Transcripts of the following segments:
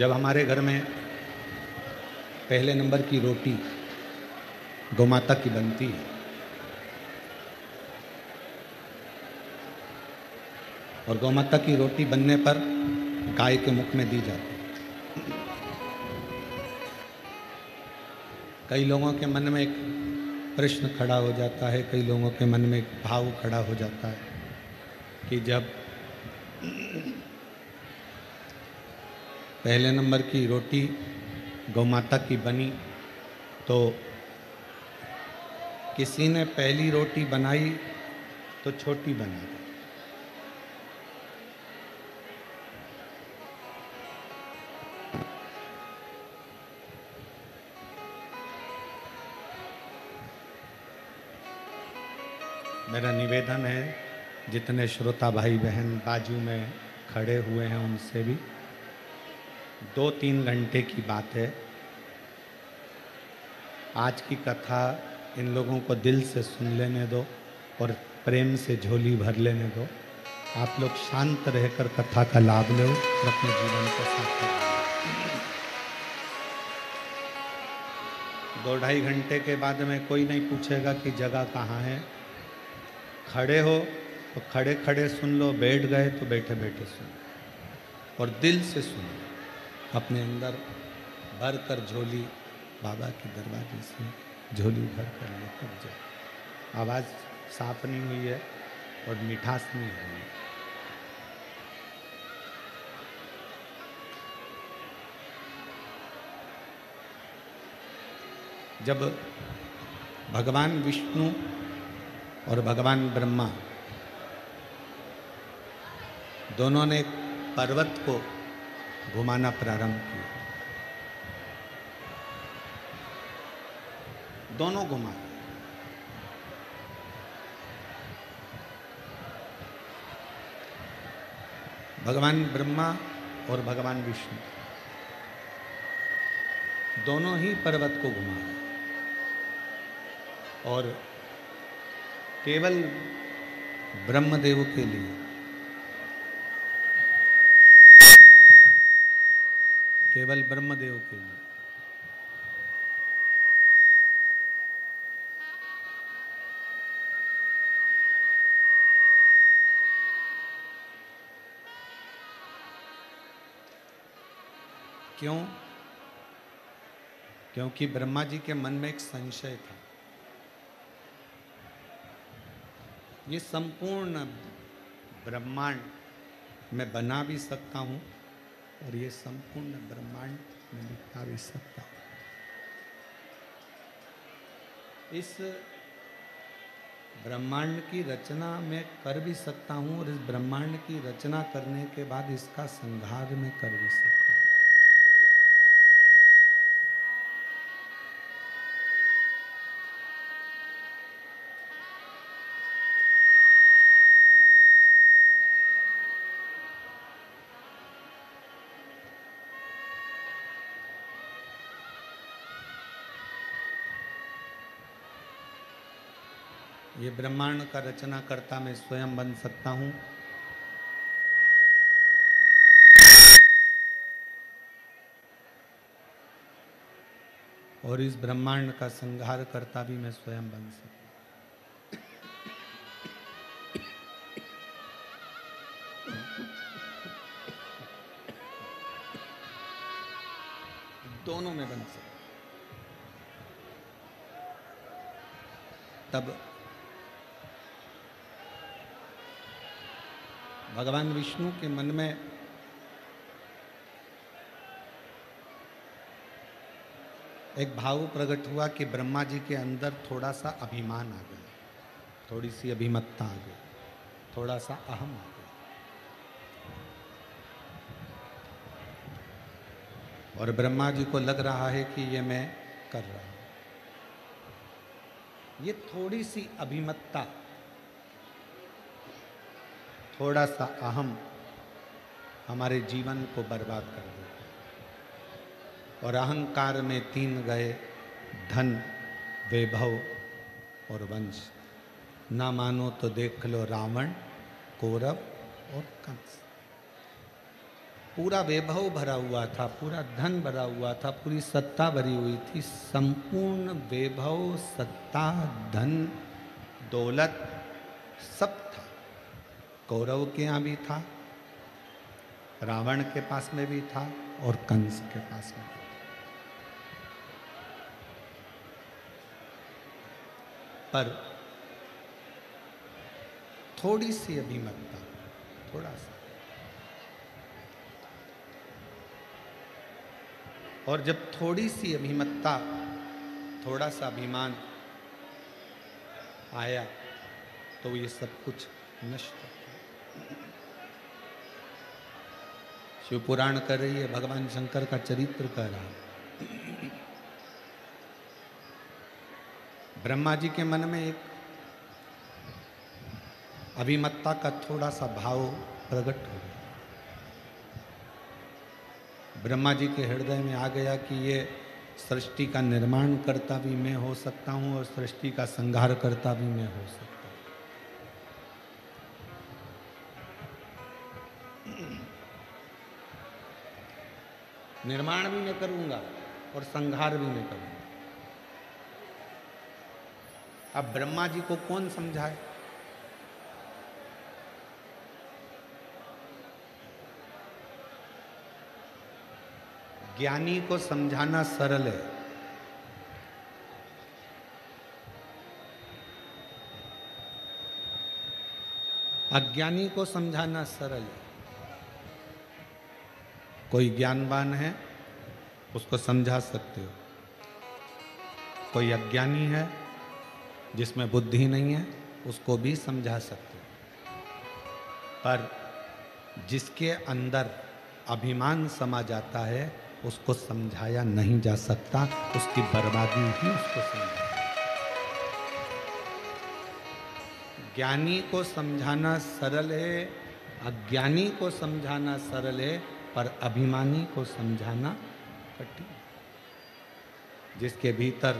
जब हमारे घर में पहले नंबर की रोटी गौमाता की बनती है और गौमाता की रोटी बनने पर गाय के मुख में दी जाती है, कई लोगों के मन में एक प्रश्न खड़ा हो जाता है, कई लोगों के मन में एक भाव खड़ा हो जाता है कि जब पहले नंबर की रोटी गौमाता की बनी तो किसी ने पहली रोटी बनाई तो छोटी बना दी। मेरा निवेदन है जितने श्रोता भाई बहन बाजू में खड़े हुए हैं उनसे भी 2-3 घंटे की बात है। आज की कथा इन लोगों को दिल से सुन लेने दो और प्रेम से झोली भर लेने दो। आप लोग शांत रहकर कथा का लाभ लो और अपने जीवन को सार्थक करो। 2-2.5 घंटे के बाद में कोई नहीं पूछेगा कि जगह कहाँ है। खड़े हो तो खड़े खड़े सुन लो, बैठ गए तो बैठे बैठे सुनो और दिल से सुनो। अपने अंदर भर कर झोली बाबा के दरवाजे से झोली भर कर लेकर जाओ। आवाज़ साफ नहीं हुई है और मिठास नहीं हुई है। जब भगवान विष्णु और भगवान ब्रह्मा दोनों ने पर्वत को घुमाना प्रारंभ किया, दोनों घुमा, भगवान ब्रह्मा और भगवान विष्णु दोनों ही पर्वत को घुमा और केवल ब्रह्मदेव के लिए केवल ब्रह्मदेव के लिए क्यों? क्योंकि ब्रह्मा जी के मन में एक संशय था, ये संपूर्ण ब्रह्मांड मैं बना भी सकता हूं और ये संपूर्ण ब्रह्मांड में मिटा भी सकता हूं। इस ब्रह्मांड की रचना मैं कर भी सकता हूं और इस ब्रह्मांड की रचना करने के बाद इसका संहार मैं कर भी सकता हूं। ये ब्रह्मांड का रचना करता मैं स्वयं बन सकता हूं और इस ब्रह्मांड का संहार करता भी मैं स्वयं बन सकता हूं। दोनों में बन सकता। तब भगवान विष्णु के मन में एक भाव प्रकट हुआ कि ब्रह्मा जी के अंदर थोड़ा सा अभिमान आ गया, थोड़ी सी अभिमत्ता आ गई, थोड़ा सा अहम आ गया और ब्रह्मा जी को लग रहा है कि ये मैं कर रहा हूं। ये थोड़ी सी अभिमत्ता, थोड़ा सा अहम हमारे जीवन को बर्बाद कर देता और अहंकार में 3 गए, धन, वैभव और वंश। ना मानो तो देख लो रावण, कौरव और कंस। पूरा वैभव भरा हुआ था, पूरा धन भरा हुआ था, पूरी सत्ता भरी हुई थी। संपूर्ण वैभव, सत्ता, धन, दौलत सब था। कौरव के यहाँ भी था, रावण के पास में भी था और कंस के पास में भी था। पर थोड़ी सी अभिमतता, थोड़ा सा, और जब थोड़ी सी अभिमतता, थोड़ा सा अभिमान आया तो ये सब कुछ नष्ट हो गया। शिव पुराण कर रही है, भगवान शंकर का चरित्र कर रहा है। ब्रह्मा जी के मन में एक अभिमत्ता का थोड़ा सा भाव प्रकट हो गया। ब्रह्मा जी के हृदय में आ गया कि ये सृष्टि का निर्माण करता भी मैं हो सकता हूं और सृष्टि का संहार करता भी मैं हो सकता हूं। निर्माण भी मैं करूंगा और संहार भी मैं करूंगा। अब ब्रह्मा जी को कौन समझाए? ज्ञानी को समझाना सरल है, अज्ञानी को समझाना सरल है। कोई ज्ञानवान है उसको समझा सकते हो, कोई अज्ञानी है जिसमें बुद्धि नहीं है उसको भी समझा सकते हो। पर जिसके अंदर अभिमान समा जाता है उसको समझाया नहीं जा सकता, उसकी बर्बादी ही उसको समझा। ज्ञानी को समझाना सरल है, अज्ञानी को समझाना सरल है, पर अभिमानी को समझाना कठिन। जिसके भीतर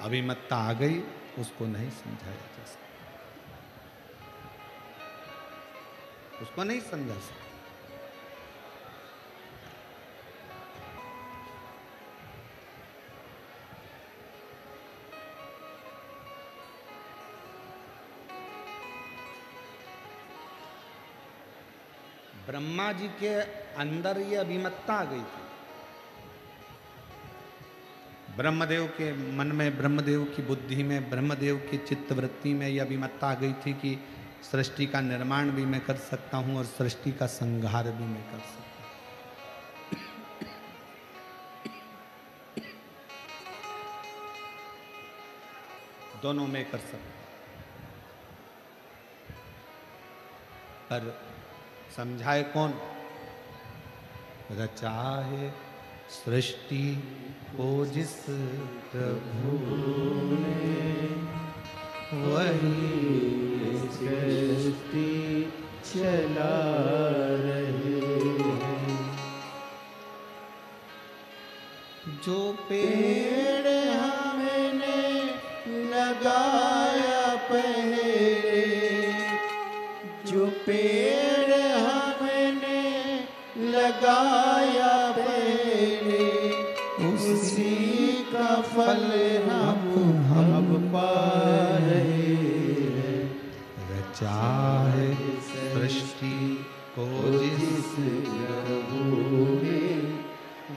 अभिमत्ता आ गई उसको नहीं समझाया जा सकता, उसको नहीं समझा सकता। ब्रह्मा जी के अंदर ये अभिमत्ता आ गई थी। ब्रह्मदेव के मन में, ब्रह्मदेव की बुद्धि में, ब्रह्मदेव की चित्तवृत्ति में यह अभिमत्ता आ गई थी कि सृष्टि का निर्माण भी मैं कर सकता हूं और सृष्टि का संहार भी मैं कर सकता हूं। दोनों में कर सकता हूं। पर समझाए कौन? रचा है सृष्टि को जिस प्रभु ने, वही सृष्टि चला रहे हैं। जो पेड़ हमने लगाया पहले, जो पेड़ हमने लगाया पहले, उसी का फल हम अब पा रहे हैं। रचा है सृष्टि को जिस प्रभु ने,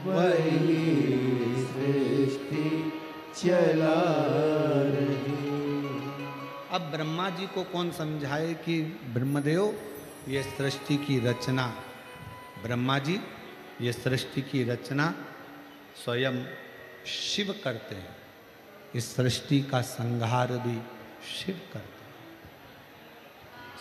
वही सृष्टि चला रही। अब ब्रह्मा जी को कौन समझाए कि ब्रह्मदेव ये सृष्टि की रचना, ब्रह्मा जी ये सृष्टि की रचना स्वयं शिव करते हैं, इस सृष्टि का संहार भी शिव करते हैं।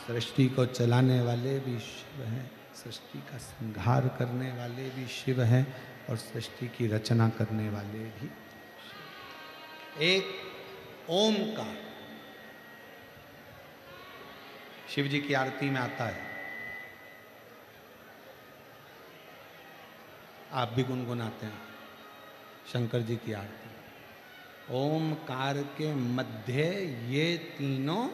सृष्टि को चलाने वाले भी शिव हैं, सृष्टि का संहार करने वाले भी शिव हैं और सृष्टि की रचना करने वाले भी। एक ओमकार शिव जी की आरती में आता है, आप भी गुनगुनाते हैं शंकर जी की आरती। ओमकार के मध्य ये तीनों,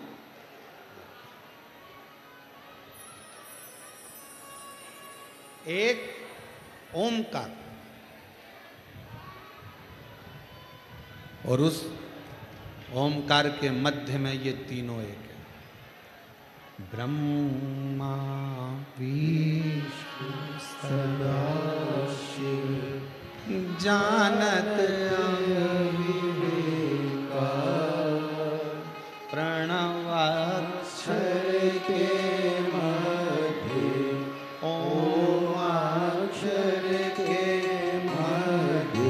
एक ओमकार, और उस ओमकार के मध्य में ये तीनों एक है। ब्रह्मा विष्णु सदाशिव जानत अविवेका, प्रणवाक्षर के मध्य ओमाक्षर के मध्य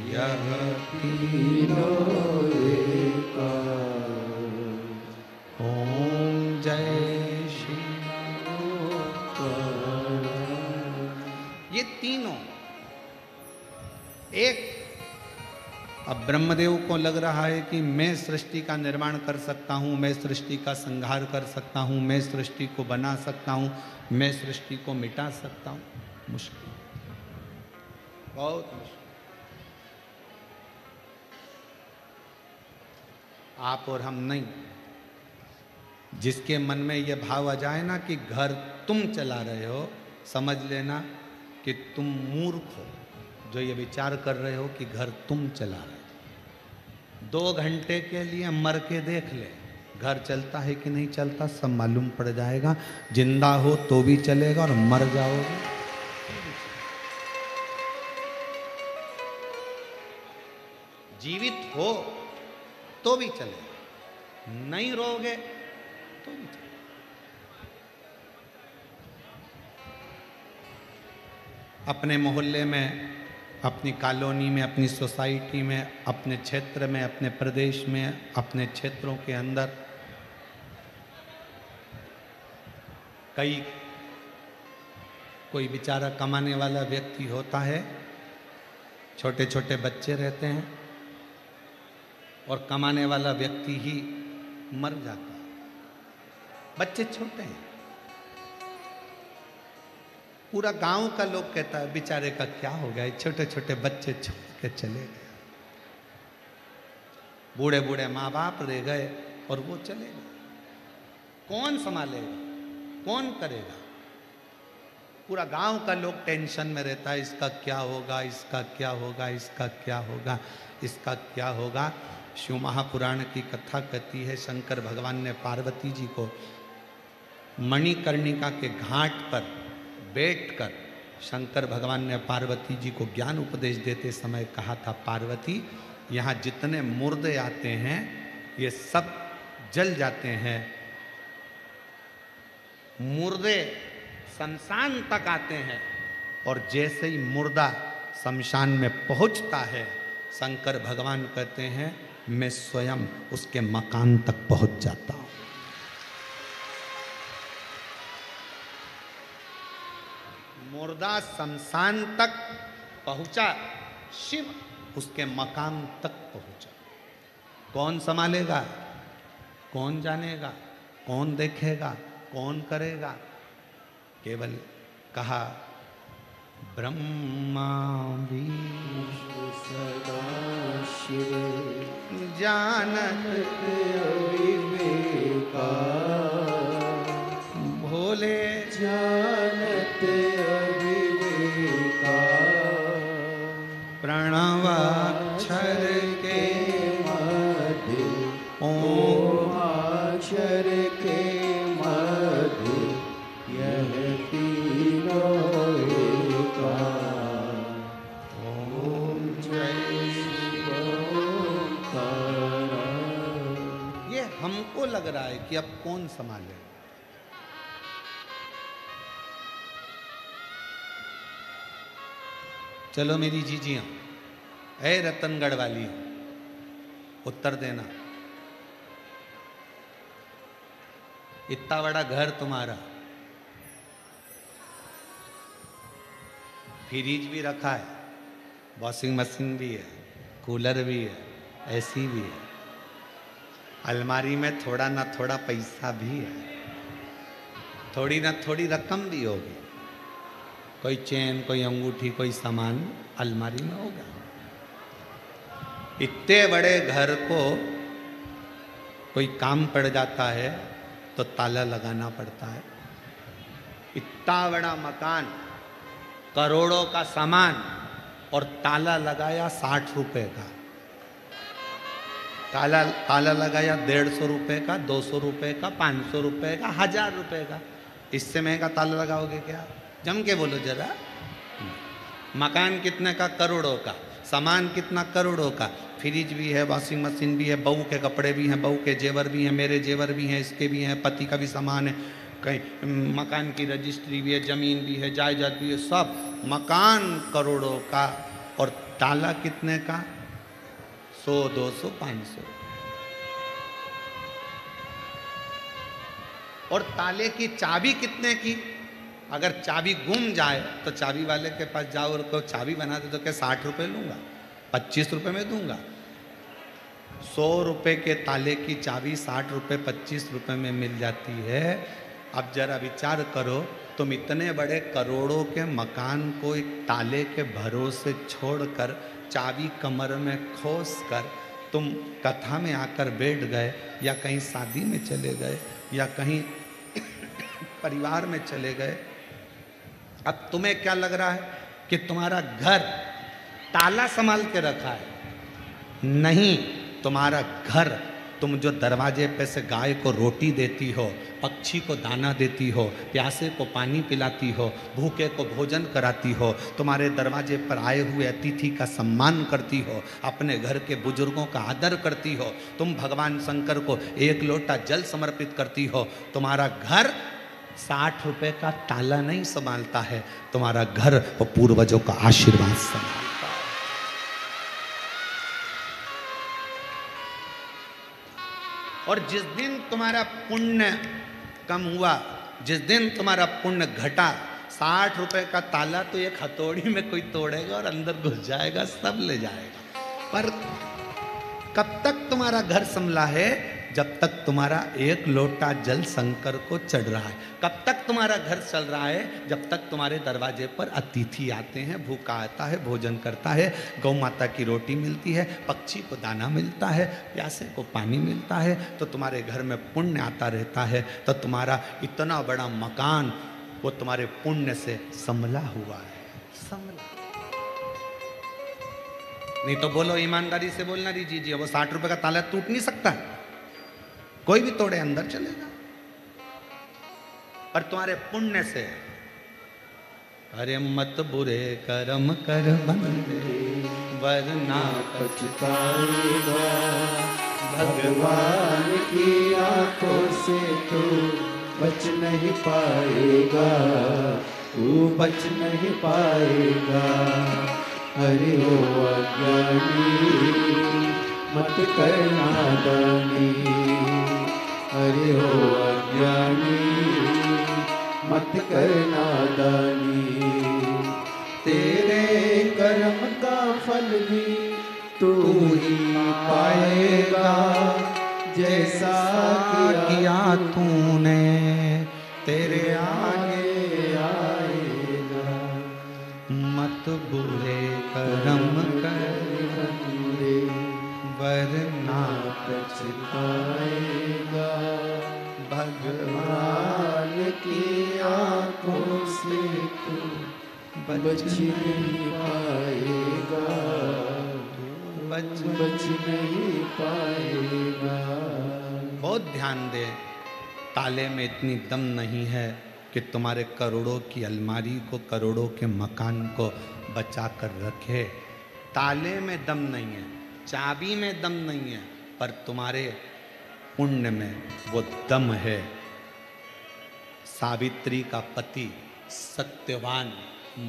यह तीनों एका। ओम जय श्री ये तीनों एक। अब ब्रह्मदेव को लग रहा है कि मैं सृष्टि का निर्माण कर सकता हूं, मैं सृष्टि का संहार कर सकता हूं, मैं सृष्टि को बना सकता हूं, मैं सृष्टि को मिटा सकता हूं। मुश्किल, बहुत मुश्किल। आप और हम नहीं। जिसके मन में यह भाव आ जाए ना कि घर तुम चला रहे हो, समझ लेना कि तुम मूर्ख हो जो ये विचार कर रहे हो कि घर तुम चला रहे हो। 2 घंटे के लिए मर के देख ले, घर चलता है कि नहीं चलता सब मालूम पड़ जाएगा। जिंदा हो तो भी चलेगा और मर जाओगे। जीवित हो तो भी चलेगा, नहीं रहोगे तो भी चलेगा। अपने मोहल्ले में, अपनी कॉलोनी में, अपनी सोसाइटी में, अपने क्षेत्र में, अपने प्रदेश में, अपने क्षेत्रों के अंदर कोई बेचारा कमाने वाला व्यक्ति होता है, छोटे छोटे बच्चे रहते हैं और कमाने वाला व्यक्ति ही मर जाता है। बच्चे छोटे हैं, पूरा गांव का लोग कहता है बेचारे का क्या हो गया, छोटे छोटे बच्चे छोड़ के चले गए। बूढ़े बूढ़े माँ बाप रह गए और वो चले गए। कौन संभालेगा, कौन करेगा? पूरा गांव का लोग टेंशन में रहता है, इसका क्या होगा, इसका क्या होगा, इसका क्या होगा, इसका क्या होगा। शिव महापुराण की कथा कहती है, शंकर भगवान ने पार्वती जी को मणिकर्णिका के घाट पर बैठकर शंकर भगवान ने पार्वती जी को ज्ञान उपदेश देते समय कहा था, पार्वती यहाँ जितने मुर्दे आते हैं ये सब जल जाते हैं। मुर्दे शमशान तक आते हैं और जैसे ही मुर्दा शमशान में पहुंचता है, शंकर भगवान कहते हैं मैं स्वयं उसके मकान तक पहुंच जाता हूं। मुर्दा शमशान तक पहुंचा, शिव उसके मकाम तक पहुंचा। कौन संभालेगा, कौन जानेगा, कौन देखेगा, कौन करेगा? केवल कहा ब्रह्मा विष्णु सदाशिव जानत अविवेका, भोले जानत अविवेका, प्रणवाक्षर के मध्य ओमाक्षर के मध्य यह तीनों एका। ओम जय शिव ओंकार। ये हमको लग रहा है कि अब कौन संभाले। चलो मेरी जीजियां, ऐ रतनगढ़ वाली, उत्तर देना। इतना बड़ा घर तुम्हारा, फ्रिज भी रखा है, वॉशिंग मशीन भी है, कूलर भी है, एसी भी है, अलमारी में थोड़ा ना थोड़ा पैसा भी है, थोड़ी ना थोड़ी रकम भी होगी, कोई चेन, कोई अंगूठी, कोई सामान अलमारी में होगा। इतने बड़े घर को कोई काम पड़ जाता है तो ताला लगाना पड़ता है। इतना बड़ा मकान करोड़ों का सामान और ताला लगाया 60 रुपए का। ताला लगाया 150 रुपए का, 200 रुपए का, 500 रुपए का, 1000 रुपए का। इससे महंगा ताला लगाओगे क्या? जम के बोलो जरा। मकान कितने का? करोड़ों का। सामान कितना? करोड़ों का। फ्रिज भी है, वॉशिंग मशीन भी है, बहू के कपड़े भी हैं, बहू के जेवर भी हैं, मेरे जेवर भी हैं, इसके भी हैं, पति का भी सामान है, कहीं मकान की रजिस्ट्री भी है, ज़मीन भी है, जायदाद भी है, सब। मकान करोड़ों का और ताला कितने का? 100, 200, 500। और ताले की चाबी कितने की? अगर चाबी गुम जाए तो चाबी वाले के पास जाओ और को चाबी बना दे तो क्या 60 रुपये लूँगा? 25 रुपये में दूंगा। 100 रुपये के ताले की चाबी 60 रुपये 25 रुपये में मिल जाती है। अब जरा विचार करो, तुम इतने बड़े करोड़ों के मकान को एक ताले के भरोसे छोड़कर, चाबी कमर में खोस कर तुम कथा में आकर बैठ गए, या कहीं शादी में चले गए, या कहीं परिवार में चले गए। अब तुम्हें क्या लग रहा है कि तुम्हारा घर ताला संभाल के रखा है? नहीं, तुम्हारा घर, तुम जो दरवाजे पे से गाय को रोटी देती हो, पक्षी को दाना देती हो, प्यासे को पानी पिलाती हो, भूखे को भोजन कराती हो, तुम्हारे दरवाजे पर आए हुए अतिथि का सम्मान करती हो, अपने घर के बुजुर्गों का आदर करती हो, तुम भगवान शंकर को 1 लोटा जल समर्पित करती हो। तुम्हारा घर 60 रुपए का ताला नहीं संभालता है, तुम्हारा घर वो पूर्वजों का आशीर्वाद संभालता है। और जिस दिन तुम्हारा पुण्य कम हुआ, जिस दिन तुम्हारा पुण्य घटा, 60 रुपए का ताला तो एक हथौड़ी में कोई तोड़ेगा और अंदर घुस जाएगा, सब ले जाएगा। पर कब तक तुम्हारा घर संभला है? जब तक तुम्हारा 1 लोटा जल शंकर को चढ़ रहा है। कब तक तुम्हारा घर चल रहा है? जब तक तुम्हारे दरवाजे पर अतिथि आते हैं, भूखा आता है, भोजन करता है, गौ माता की रोटी मिलती है, पक्षी को दाना मिलता है, प्यासे को पानी मिलता है, तो तुम्हारे घर में पुण्य आता रहता है। तो तुम्हारा इतना बड़ा मकान वो तुम्हारे पुण्य से संभला हुआ है, संभला। नहीं तो बोलो, ईमानदारी से बोलना दीजिए, वो 60 रुपए का ताला टूट नहीं सकता, कोई भी तोड़े अंदर चलेगा। पर तुम्हारे पुण्य से, अरे मत बुरे कर्म कर बंदे वरना पछताएगा, भगवान की आंखों से तू बच नहीं पाएगा, तू बच नहीं पाएगा। हरि हो अज्ञानी मत करना दानी, हरि हो अज्ञानी मत करना दानी। तेरे कर्म का फल भी तू ही पाएगा, जैसा किया तूने तेरे आगे आएगा। मत बुरे कर्म कर वरना पछताएगा, भगवान की आंखों से तू बच नहीं पाएगा, बच नहीं पाएगा। बहुत ध्यान दे, ताले में इतनी दम नहीं है कि तुम्हारे करोड़ों की अलमारी को, करोड़ों के मकान को बचा कर रखे। ताले में दम नहीं है, चाबी में दम नहीं है, पर तुम्हारे पुण्य में वो दम है। सावित्री का पति सत्यवान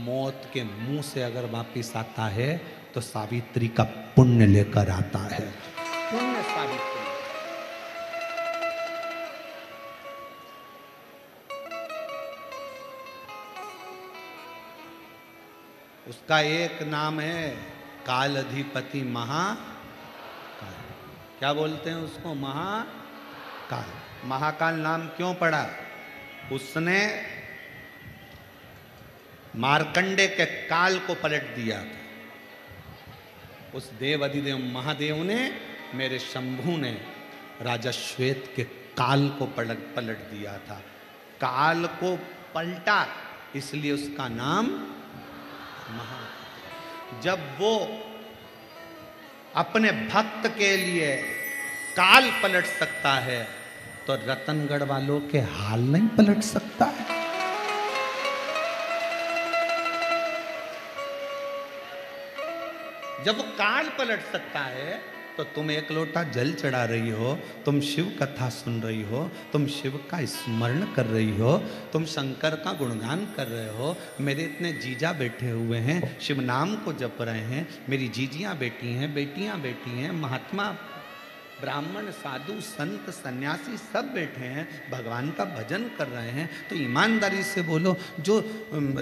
मौत के मुंह से अगर वापिस आता है तो सावित्री का पुण्य लेकर आता है। पुण्य सावित्री, उसका एक नाम है काल अधिपति महाकाल। क्या बोलते हैं उसको? महाकाल। महाकाल नाम क्यों पड़ा? उसने मार्कंडे के काल को पलट दिया था। उस देव अधिदेव महादेव ने, मेरे शंभू ने राजा श्वेत के काल को पलट दिया था। काल को पलटा, इसलिए उसका नाम महाकाल। जब वो अपने भक्त के लिए काल पलट सकता है तो रतनगढ़ वालों के हाल नहीं पलट सकता है। जब वो काल पलट सकता है तो तुम एक लोटा जल चढ़ा रही हो, तुम शिव कथा सुन रही हो, तुम शिव का स्मरण कर रही हो, तुम शंकर का गुणगान कर रहे हो। मेरे इतने जीजा बैठे हुए हैं, शिव नाम को जप रहे हैं, मेरी जीजियां बेटी हैं, बेटियां बेटी हैं, महात्मा ब्राह्मण साधु संत सन्यासी सब बैठे हैं, भगवान का भजन कर रहे हैं। तो ईमानदारी से बोलो, जो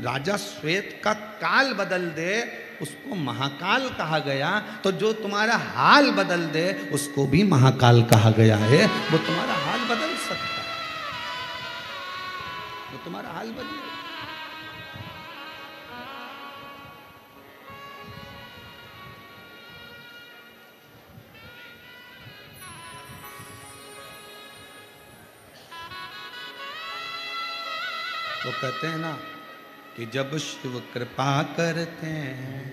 राजा श्वेत का काल बदल दे उसको महाकाल कहा गया, तो जो तुम्हारा हाल बदल दे उसको भी महाकाल कहा गया है। वो तुम्हारा हाल बदल सकता है, वो तुम्हारा हाल बदल। वो कहते हैं ना कि जब शिव कृपा करते हैं,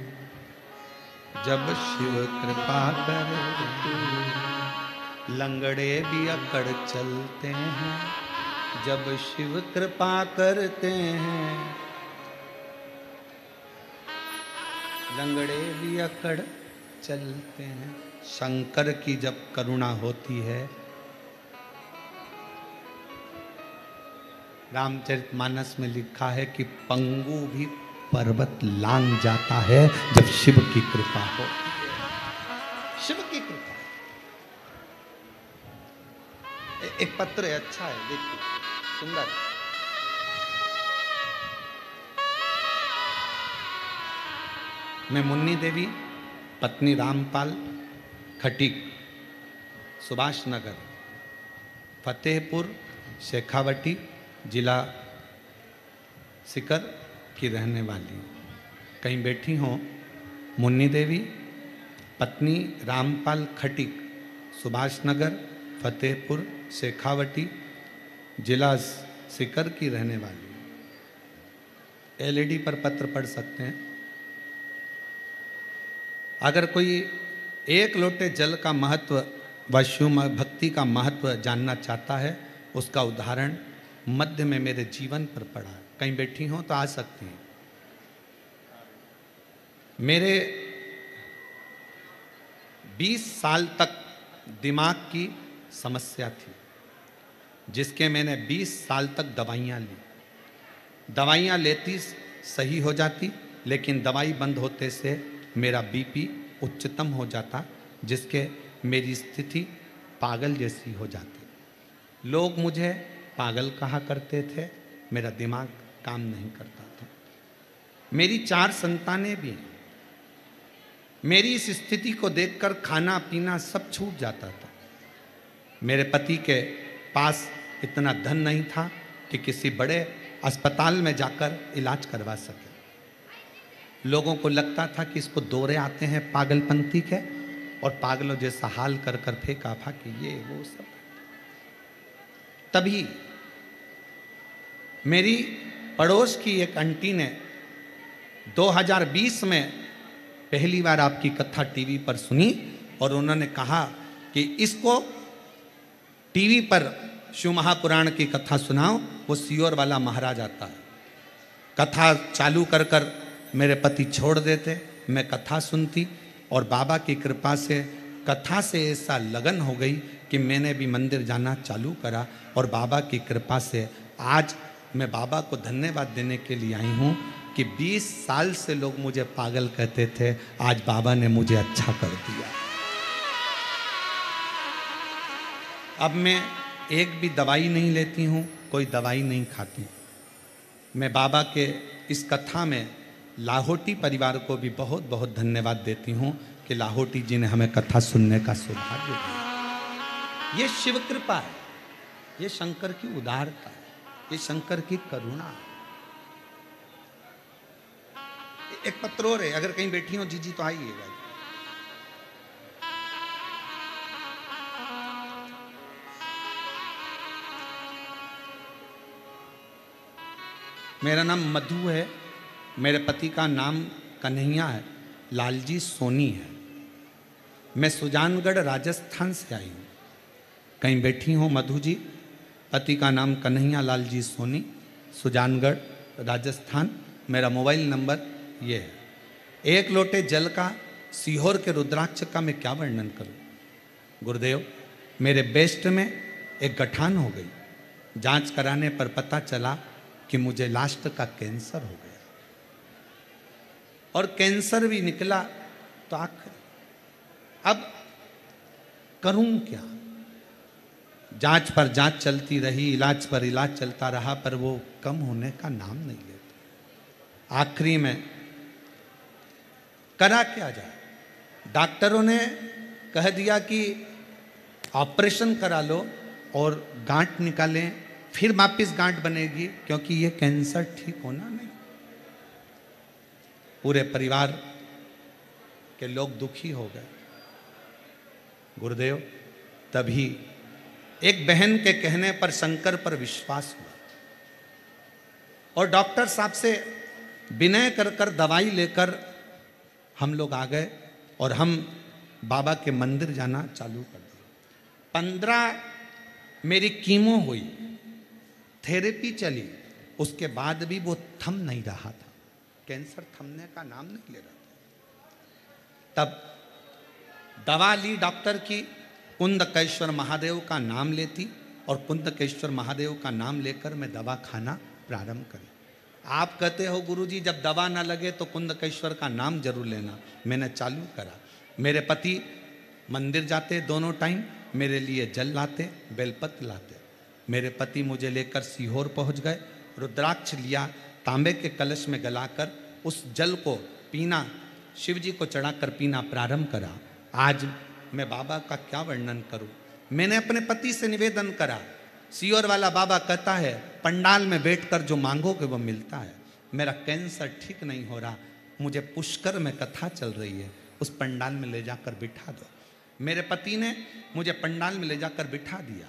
जब शिव कृपा करते हैं, लंगड़े भी अकड़ चलते हैं। जब शिव कृपा करते हैं, लंगड़े भी अकड़ चलते हैं। शंकर की जब करुणा होती है, रामचरितमानस में लिखा है कि पंगु भी पर्वत लांग जाता है जब शिव की कृपा हो। शिव की कृपा। एक पत्र है, अच्छा है, देखिए सुंदर। मैं मुन्नी देवी पत्नी रामपाल खटीक सुभाष नगर फतेहपुर शेखावटी जिला सीकर की रहने वाली। कहीं बैठी हो मुन्नी देवी पत्नी रामपाल खटीक सुभाष नगर फतेहपुर शेखावटी जिला सीकर की रहने वाली। एलईडी पर पत्र पढ़ सकते हैं। अगर कोई एक लोटे जल का महत्व व शिव भक्ति का महत्व जानना चाहता है, उसका उदाहरण मध्य में मेरे जीवन पर पड़ा। कहीं बैठी हो तो आ सकती हैं। मेरे 20 साल तक दिमाग की समस्या थी, जिसके मैंने 20 साल तक दवाइयाँ ली। दवाइयाँ लेती सही हो जाती, लेकिन दवाई बंद होते से मेरा बीपी उच्चतम हो जाता, जिसके मेरी स्थिति पागल जैसी हो जाती। लोग मुझे पागल कहा करते थे, मेरा दिमाग काम नहीं करता था। मेरी 4 संतानें भी हैं। मेरी इस स्थिति को देखकर खाना पीना सब छूट जाता था। मेरे पति के पास इतना धन नहीं था कि किसी बड़े अस्पताल में जाकर इलाज करवा सके। लोगों को लगता था कि इसको दौरे आते हैं पागलपंथी के, और पागलों जैसा हाल कर कर फेंका फाकी ये वो सब। तभी मेरी पड़ोस की एक आंटी ने 2020 में पहली बार आपकी कथा टीवी पर सुनी, और उन्होंने कहा कि इसको टीवी पर शिव महापुराण की कथा सुनाओ। वो सियोर वाला महाराज आता है। कथा चालू कर कर मेरे पति छोड़ देते, मैं कथा सुनती, और बाबा की कृपा से कथा से ऐसा लगन हो गई कि मैंने भी मंदिर जाना चालू करा। और बाबा की कृपा से आज मैं बाबा को धन्यवाद देने के लिए आई हूँ कि 20 साल से लोग मुझे पागल कहते थे, आज बाबा ने मुझे अच्छा कर दिया। अब मैं एक भी दवाई नहीं लेती हूँ, कोई दवाई नहीं खाती। मैं बाबा के इस कथा में लाहौटी परिवार को भी बहुत बहुत धन्यवाद देती हूँ कि लाहौटी जी ने हमें कथा सुनने का सौभाग्य दिया। ये शिव कृपा है, ये शंकर की उदारता है, ये शंकर की करुणा है। एक पत्र और है, अगर कहीं बैठी हो जीजी तो आइएगा। मेरा नाम मधु है, मेरे पति का नाम कन्हैया लालजी सोनी है। मैं सुजानगढ़ राजस्थान से आई हूँ। कहीं बैठी हूँ मधु जी। पति का नाम कन्हैया लालजी सोनी, सुजानगढ़ राजस्थान। मेरा मोबाइल नंबर ये है। एक लोटे जल का सीहोर के रुद्राक्ष का मैं क्या वर्णन करूं। गुरुदेव, मेरे बेस्ट में एक गठान हो गई। जांच कराने पर पता चला कि मुझे लास्ट का कैंसर हो गया, और कैंसर भी निकला तो आखिर अब करूं क्या। जांच पर जांच चलती रही, इलाज पर इलाज चलता रहा, पर वो कम होने का नाम नहीं लेता। आखिरी में करा क्या जाए। डॉक्टरों ने कह दिया कि ऑपरेशन करा लो और गांठ निकालें, फिर वापिस गांठ बनेगी, क्योंकि ये कैंसर ठीक होना नहीं। पूरे परिवार के लोग दुखी हो गए। गुरुदेव, तभी एक बहन के कहने पर शंकर पर विश्वास हुआ और डॉक्टर साहब से विनय कर कर दवाई लेकर हम लोग आ गए और हम बाबा के मंदिर जाना चालू कर दिया। 15 मेरी कीमो हुई, थेरेपी चली, उसके बाद भी वो थम नहीं रहा था। कैंसर थमने का नाम नहीं ले रहा था। तब दवा ली डॉक्टर की, कुंदकेश्वर महादेव का नाम लेती, और कुंदकेश्वर महादेव का नाम लेकर मैं दवा खाना प्रारंभ करी। आप कहते हो गुरुजी जब दवा ना लगे तो कुंदकेश्वर का नाम जरूर लेना। मैंने चालू करा। मेरे पति मंदिर जाते दोनों टाइम, मेरे लिए जल लाते, बेलपत्र लाते। मेरे पति मुझे लेकर सीहोर पहुंच गए। रुद्राक्ष लिया, तांबे के कलश में गलाकर उस जल को पीना, शिव जी को चढ़ाकर पीना प्रारंभ करा। आज मैं बाबा का क्या वर्णन करूं। मैंने अपने पति से निवेदन करा। सीहोर वाला बाबा कहता है पंडाल में बैठकर जो मांगोगे वो मिलता है। मेरा कैंसर ठीक नहीं हो रहा, मुझे पुष्कर में कथा चल रही है, उस पंडाल में ले जाकर बिठा दो। मेरे पति ने मुझे पंडाल में ले जाकर बिठा दिया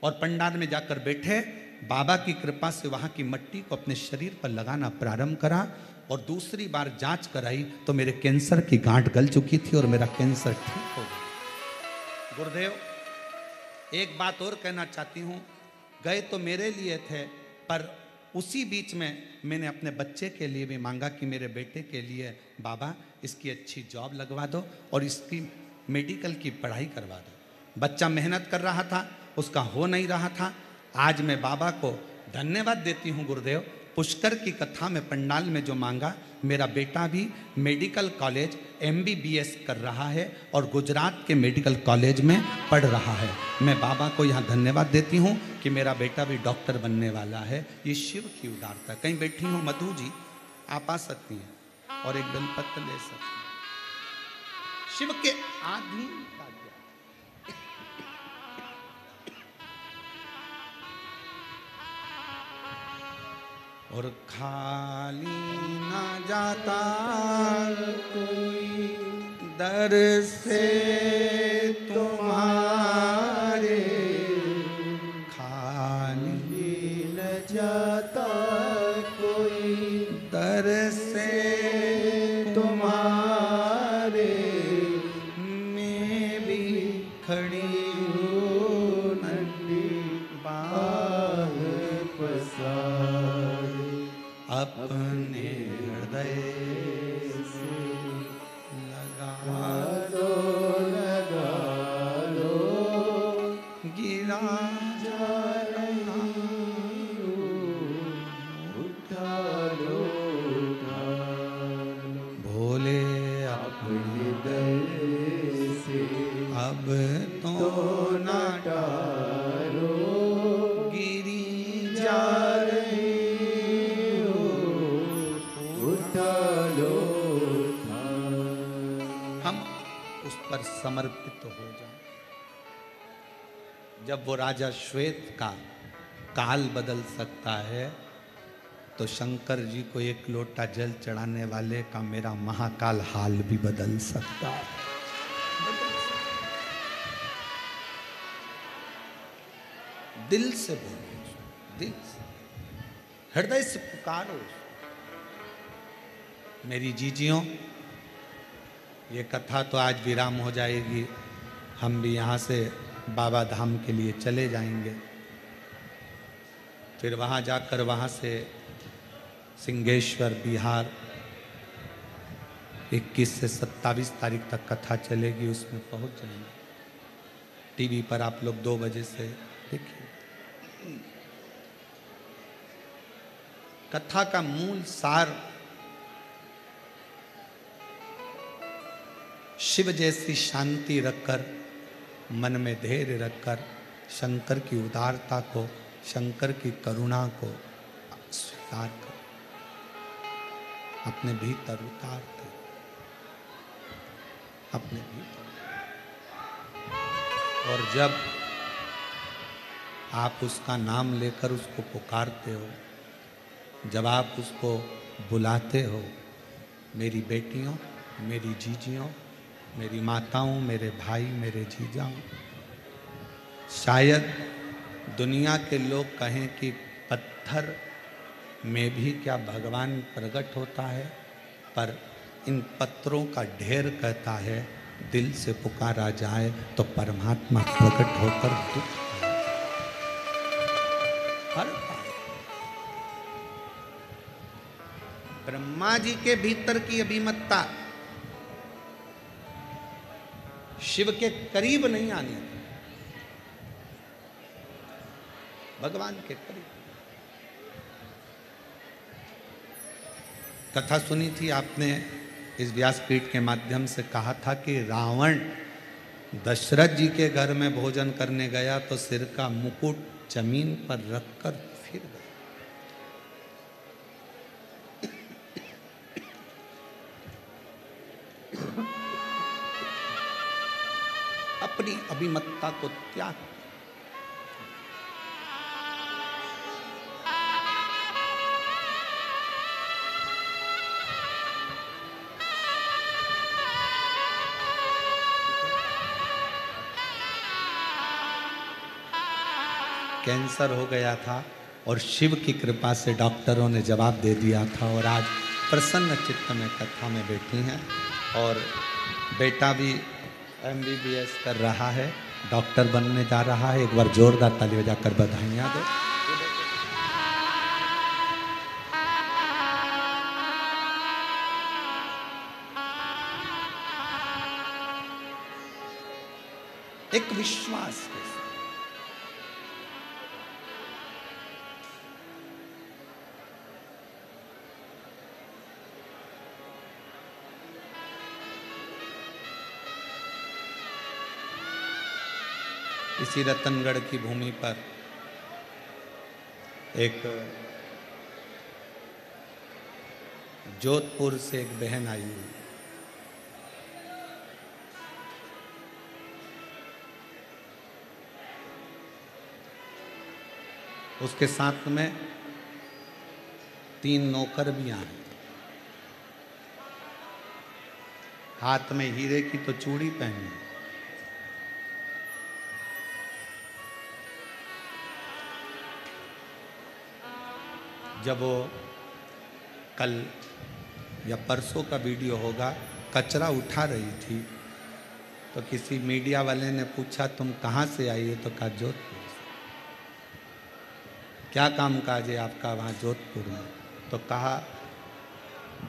और पंडाल में जाकर बैठे। बाबा की कृपा से वहाँ की मिट्टी को अपने शरीर पर लगाना प्रारंभ करा और दूसरी बार जांच कराई तो मेरे कैंसर की गांठ गल चुकी थी और मेरा कैंसर ठीक हो गया। गुरुदेव, एक बात और कहना चाहती हूँ। गए तो मेरे लिए थे, पर उसी बीच में मैंने अपने बच्चे के लिए भी मांगा कि मेरे बेटे के लिए बाबा इसकी अच्छी जॉब लगवा दो और इसकी मेडिकल की पढ़ाई करवा दो। बच्चा मेहनत कर रहा था, उसका हो नहीं रहा था। आज मैं बाबा को धन्यवाद देती हूँ। गुरुदेव, पुष्कर की कथा में पंडाल में जो मांगा, मेरा बेटा भी मेडिकल कॉलेज MBBS कर रहा है और गुजरात के मेडिकल कॉलेज में पढ़ रहा है। मैं बाबा को यहाँ धन्यवाद देती हूँ कि मेरा बेटा भी डॉक्टर बनने वाला है। ये शिव की उदारता। कहीं बैठी हूँ मधु जी, आप आ सकती हैं और एक बेलपत्र ले सकती हैं। शिव के आदि और खाली ना जाता कोई दर से तुम्हारे, खाली न जाता कोई दर से तुम्हारे। मैं भी खड़ी हूँ नंदी बाह पसार, अपने हृदय से लगा दो, लगा दो, गिरा जा रहा उठा लो, उठा लो। भोले अपने हृदय से अब तो ना टालो, गिरी जा पर समर्पित हो जाए। जब वो राजा श्वेत का काल बदल सकता है तो शंकर जी को एक लोटा जल चढ़ाने वाले का मेरा महाकाल हाल भी बदल सकता है। दिल से बोलो, दिल से, हृदय से पुकारो। मेरी जीजियों, ये कथा तो आज विराम हो जाएगी। हम भी यहाँ से बाबा धाम के लिए चले जाएंगे। फिर वहाँ जाकर वहाँ से सिंहेश्वर बिहार 21 से 27 तारीख तक कथा चलेगी, उसमें पहुँच जाएंगे। टीवी पर आप लोग 2 बजे से देखिए। कथा का मूल सार शिव जैसी शांति रखकर, मन में धैर्य रखकर शंकर की उदारता को, शंकर की करुणा को स्वीकार कर अपने भीतर उतार कर, अपने भीतर। और जब आप उसका नाम लेकर उसको पुकारते हो, जब आप उसको बुलाते हो, मेरी बेटियों, मेरी जीजियों, मेरी माताओं, मेरे भाई, मेरे जीजाओं, शायद दुनिया के लोग कहें कि पत्थर में भी क्या भगवान प्रकट होता है, पर इन पत्थरों का ढेर कहता है दिल से पुकारा जाए तो परमात्मा प्रकट होकर दुख हर पाए। ब्रह्मा जी के भीतर की अभिमतता शिव के करीब नहीं आनी, भगवान के करीब। कथा सुनी थी आपने, इस व्यासपीठ के माध्यम से कहा था कि रावण दशरथ जी के घर में भोजन करने गया तो सिर का मुकुट जमीन पर रखकर फिर गया। अपनी अभिमतता को त्याग। कैंसर हो गया था और शिव की कृपा से डॉक्टरों ने जवाब दे दिया था, और आज प्रसन्न चित्त में कथा में बैठी हैं। और बेटा भी MBBS कर रहा है, डॉक्टर बनने जा रहा है। एक बार जोरदार ताली बजाकर बधाइयाँ दो। एक विश्वास के साथ इसी रतनगढ़ की भूमि पर एक जोधपुर से एक बहन आई हुई, उसके साथ में 3 नौकर भी आए। हाथ में हीरे की तो चूड़ी पहनी, जब वो कल या परसों का वीडियो होगा, कचरा उठा रही थी तो किसी मीडिया वाले ने पूछा तुम कहाँ से आई हो, तो कहा जोधपुर से। क्या काम काज है आपका वहाँ जोधपुर में? तो कहा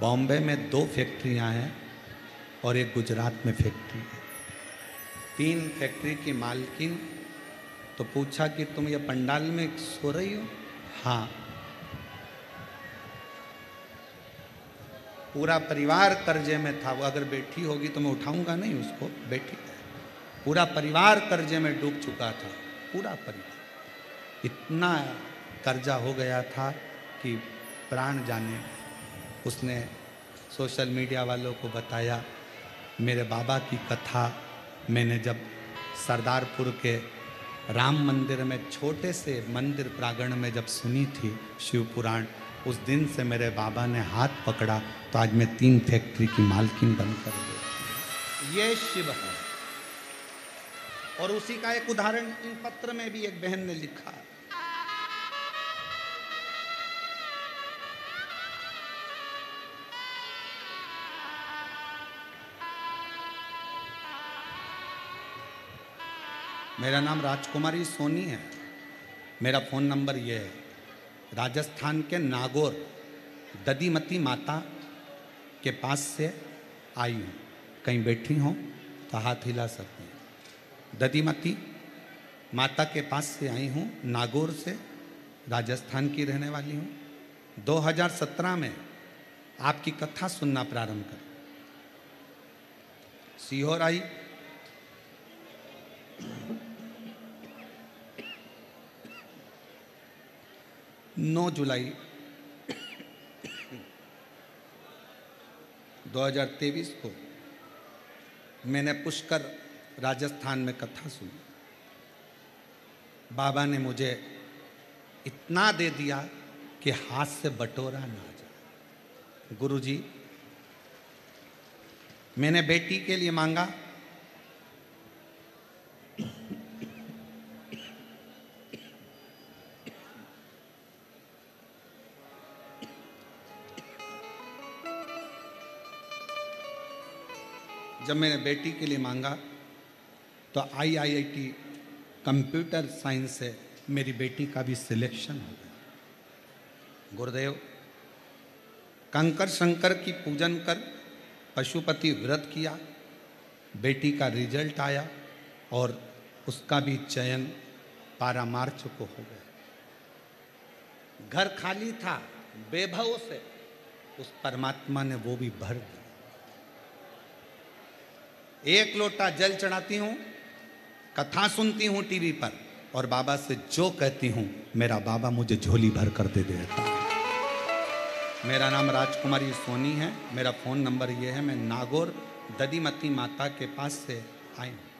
बॉम्बे में 2 फैक्ट्रियाँ हैं और एक गुजरात में फैक्ट्री है, 3 फैक्ट्री की मालकिन। तो पूछा कि तुम ये पंडाल में सो रही हो? हाँ। पूरा परिवार कर्जे में था, वो अगर बैठी होगी तो मैं उठाऊंगा नहीं उसको, बैठी है। पूरा परिवार कर्जे में डूब चुका था, पूरा परिवार। इतना कर्जा हो गया था कि प्राण जाने। उसने सोशल मीडिया वालों को बताया, मेरे बाबा की कथा मैंने जब सरदारपुर के राम मंदिर में, छोटे से मंदिर प्रांगण में जब सुनी थी शिव पुराण, उस दिन से मेरे बाबा ने हाथ पकड़ा तो आज मैं 3 फैक्ट्री की मालकिन बनकर गई। ये शिव है। और उसी का एक उदाहरण इन पत्र में भी एक बहन ने लिखा। मेरा नाम राजकुमारी सोनी है। मेरा फ़ोन नंबर ये है। राजस्थान के नागौर दधीमती माता के पास से आई हूँ। कहीं बैठी हों तो हाथ हिला सकते हैं। दधीमती माता के पास से आई हूँ, नागौर से, राजस्थान की रहने वाली हूँ। 2017 में आपकी कथा सुनना प्रारंभ कर सीहोर आई। नौ जुलाई 2023 को मैंने पुष्कर राजस्थान में कथा सुनी। बाबा ने मुझे इतना दे दिया कि हाथ से बटोरा ना जाए। गुरुजी, मैंने बेटी के लिए मांगा, जब मैंने बेटी के लिए मांगा तो IIT कंप्यूटर साइंस से मेरी बेटी का भी सिलेक्शन हो गया। गुरुदेव, कंकर शंकर की पूजन कर पशुपति व्रत किया, बेटी का रिजल्ट आया और उसका भी चयन 12 मार्च को हो गया। घर खाली था, बेभव से उस परमात्मा ने वो भी भर दिया। एक लोटा जल चढ़ाती हूँ, कथा सुनती हूँ टीवी पर, और बाबा से जो कहती हूँ मेरा बाबा मुझे झोली भर कर दे देता है। मेरा नाम राजकुमारी सोनी है। मेरा फ़ोन नंबर ये है। मैं नागौर दधीमती माता के पास से आई हूँ।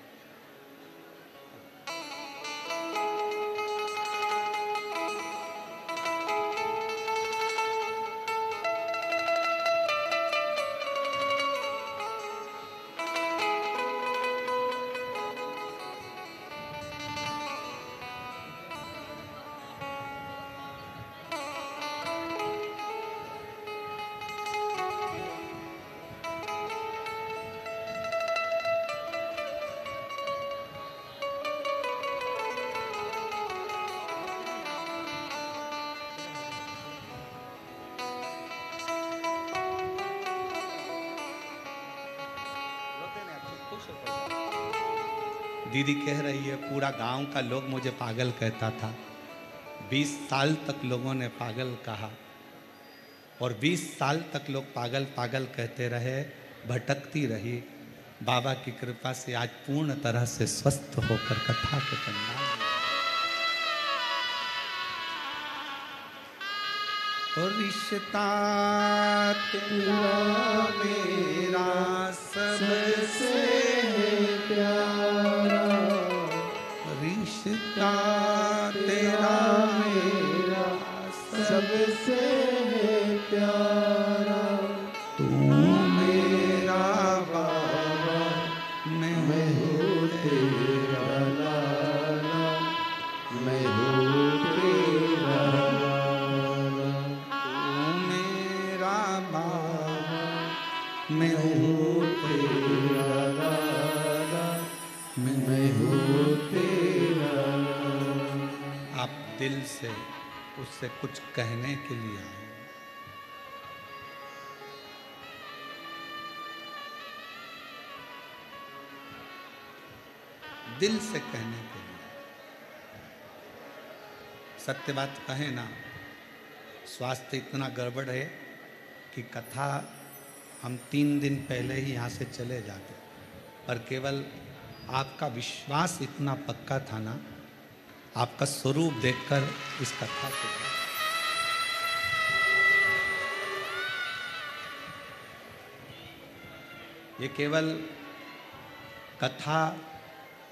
दीदी कह रही है पूरा गांव का लोग मुझे पागल कहता था। 20 साल तक लोगों ने पागल कहा और 20 साल तक लोग पागल पागल कहते रहे, भटकती रही। बाबा की कृपा से आज पूर्ण तरह से स्वस्थ होकर कथा के पंडाल और रिश्ता तेरा मेरा सबसे प्यारा, रिश्ता तेरा मेरा सबसे प्यारा। तू मेरा बाबा, मैं हूँ तेरा लाला, मैं हूँ तेरा लाला। तू मेरा बाबा, मैं हूँ तेरा लाला, मैं हूँ तेरा लाला। आप दिल से उससे कुछ कहने के लिए आए। दिल से कहने के लिए। सत्य बात कहें ना, स्वास्थ्य इतना गड़बड़ है कि कथा हम 3 दिन पहले ही यहाँ से चले जाते, पर केवल आपका विश्वास इतना पक्का था ना, आपका स्वरूप देखकर इस कथा को ये केवल कथा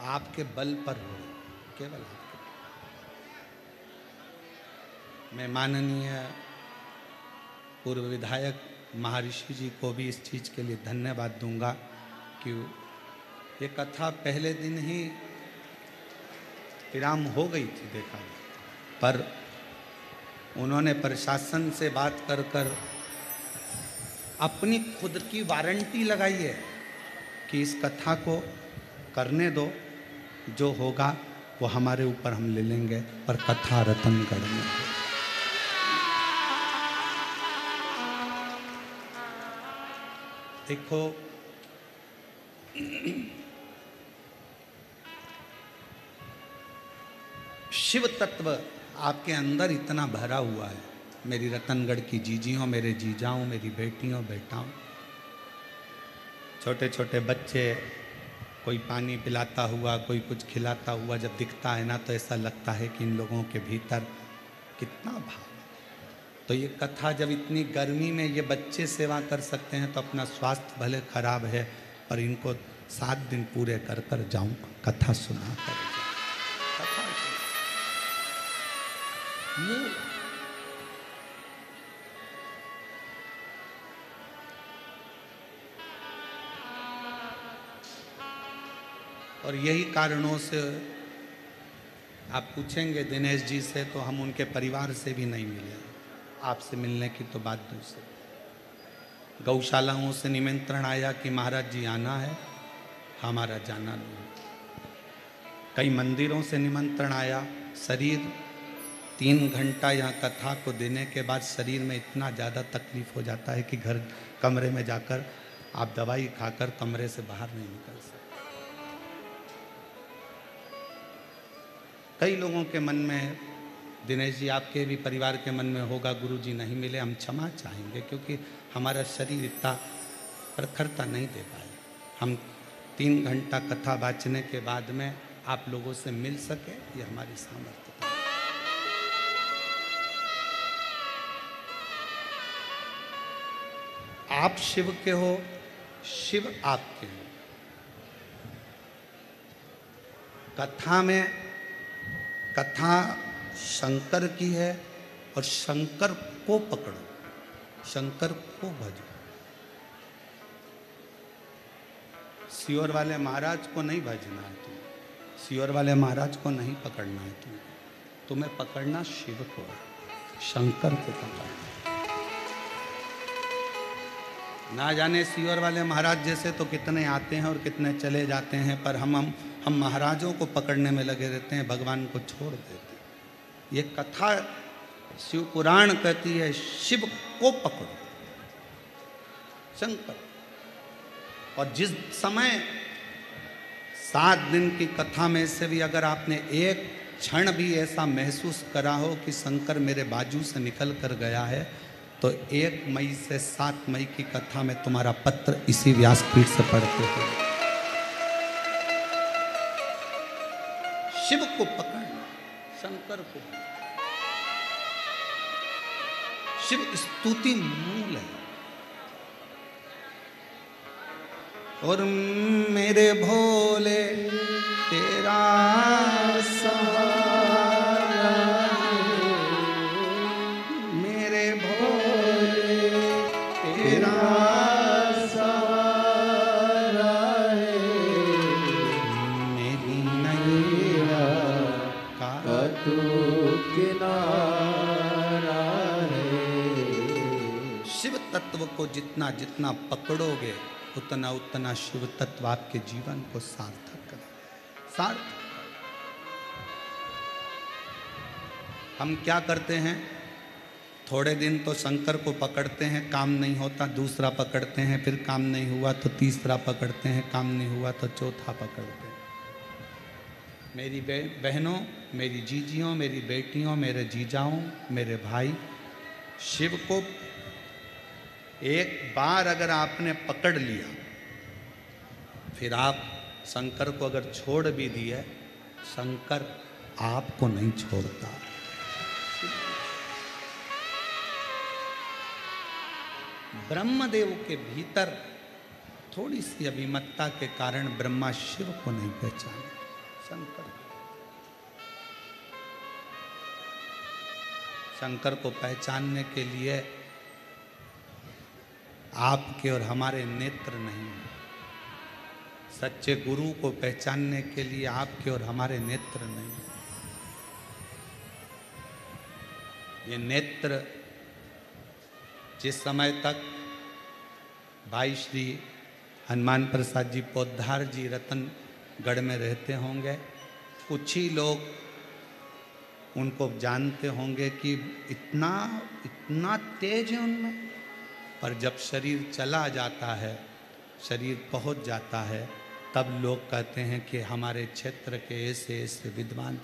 आपके बल पर हो, केवल आपके। मैं माननीय पूर्व विधायक महर्षि जी को भी इस चीज़ के लिए धन्यवाद दूंगा कि ये कथा पहले दिन ही विराम हो गई थी, देखा गया, पर उन्होंने प्रशासन से बात कर कर अपनी खुद की वारंटी लगाई है कि इस कथा को करने दो जो होगा वो हमारे ऊपर हम ले लेंगे, पर कथा रतनगढ़ में है। देखो, शिव तत्व आपके अंदर इतना भरा हुआ है। मेरी रतनगढ़ की जीजियों, मेरे जीजाओं, मेरी बेटियों, बेटाओं, छोटे छोटे बच्चे, कोई पानी पिलाता हुआ, कोई कुछ खिलाता हुआ जब दिखता है ना, तो ऐसा लगता है कि इन लोगों के भीतर कितना भाव। तो ये कथा, जब इतनी गर्मी में ये बच्चे सेवा कर सकते हैं, तो अपना स्वास्थ्य भले खराब है, पर इनको 7 दिन पूरे कर कर जाऊं, कथा सुना कर कथा ये और यही कारणों से आप पूछेंगे दिनेश जी से, तो हम उनके परिवार से भी नहीं मिले। आपसे मिलने की तो बात दूसरी। गौशालाओं से निमंत्रण आया कि महाराज जी आना है, हमारा जाना नहीं। कई मंदिरों से निमंत्रण आया। शरीर 3 घंटा यहाँ कथा को देने के बाद शरीर में इतना ज़्यादा तकलीफ हो जाता है कि घर कमरे में जाकर आप दवाई खाकर कमरे से बाहर नहीं निकल सकते। कई लोगों के मन में, दिनेश जी आपके भी परिवार के मन में होगा, गुरु जी नहीं मिले, हम क्षमा चाहेंगे, क्योंकि हमारा शरीर इतना प्रखरता नहीं दे पाए। हम 3 घंटा कथा बाँचने के बाद में आप लोगों से मिल सके, ये हमारी सामर्थ्य था। आप शिव के हो, शिव आपके हो। कथा में, कथा शंकर की है, और शंकर को पकड़ो, शंकर को भजो। सियोर वाले महाराज को नहीं भजना है तुम्हें, सियोर वाले महाराज को नहीं पकड़ना है तुम्हें पकड़ना शिव को, शंकर को पकड़ना। ना जाने सियोर वाले महाराज जैसे तो कितने आते हैं और कितने चले जाते हैं, पर हम महाराजों को पकड़ने में लगे रहते हैं, भगवान को छोड़ देते हैं। ये कथा शिव पुराण कहती है, शिव को पकड़ो, शंकर। और जिस समय 7 दिन की कथा में से भी अगर आपने एक क्षण भी ऐसा महसूस करा हो कि शंकर मेरे बाजू से निकल कर गया है, तो 1 मई से 7 मई की कथा में तुम्हारा पत्र इसी व्यासपीठ से पढ़ते हो। शिव को पकड़ना, शंकर को। शिव स्तुति मूल है। और मेरे भोले तेरा सहारा, मेरे भोले तेरा सहारा है, मेरी नैया का तू किनारा है। शिव तत्व को जितना जितना पकड़ोगे, उतना उतना शिव तत्व आपके जीवन को सार्थक करे। सार्थक। हम क्या करते हैं, थोड़े दिन तो शंकर को पकड़ते हैं, काम नहीं होता, दूसरा पकड़ते हैं, फिर काम नहीं हुआ तो तीसरा पकड़ते हैं, काम नहीं हुआ तो चौथा पकड़ते हैं। मेरी बहनों, मेरी जीजियों, मेरी बेटियों, मेरे जीजाओं, मेरे भाई, शिव को एक बार अगर आपने पकड़ लिया, फिर आप शंकर को अगर छोड़ भी दिए, शंकर आपको नहीं छोड़ता। ब्रह्मदेव के भीतर थोड़ी सी अभिमतता के कारण ब्रह्मा शिव को नहीं पहचाने, शंकर को पहचानने के लिए आपके और हमारे नेत्र नहीं है। सच्चे गुरु को पहचानने के लिए आपके और हमारे नेत्र नहीं। ये नेत्र जिस समय तक भाई श्री हनुमान प्रसाद जी पोद्दार जी, रतन गढ़ में रहते होंगे, कुछ ही लोग उनको जानते होंगे कि इतना इतना तेज है उनमें। पर जब शरीर चला जाता है, शरीर पहुंच जाता है, तब लोग कहते हैं कि हमारे क्षेत्र के ऐसे ऐसे विद्वान।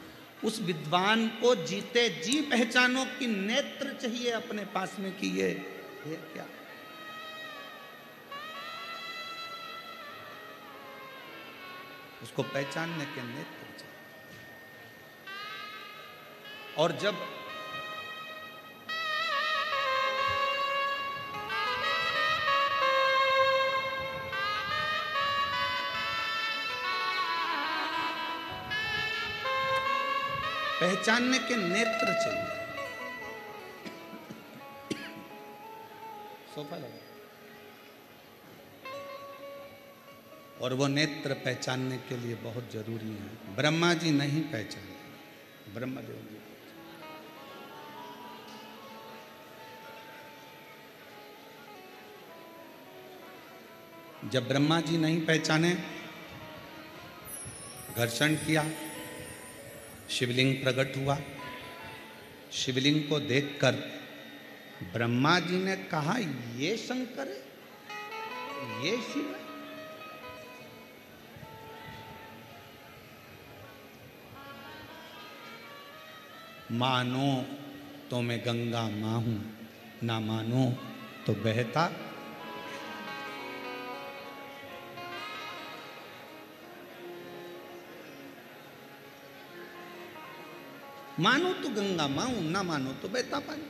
उस विद्वान को जीते जी पहचानो कि नेत्र चाहिए अपने पास में कि ये क्या। उसको पहचानने के नेत्र चाहिए। और जब पहचानने के नेत्र चाहिए। सोफा लगा। और वो नेत्र पहचानने के लिए बहुत जरूरी है। ब्रह्मा जी नहीं पहचाने, ब्रह्मदेव जी। जब ब्रह्मा जी नहीं पहचाने, घर्षण किया, शिवलिंग प्रकट हुआ। शिवलिंग को देखकर ब्रह्मा जी ने कहा, ये शंकर है, ये शिव है। मानो तो मैं गंगा मां हूं, ना मानो तो बहता। मानो तो गंगा मां हूं, ना मानो तो बहता पानी।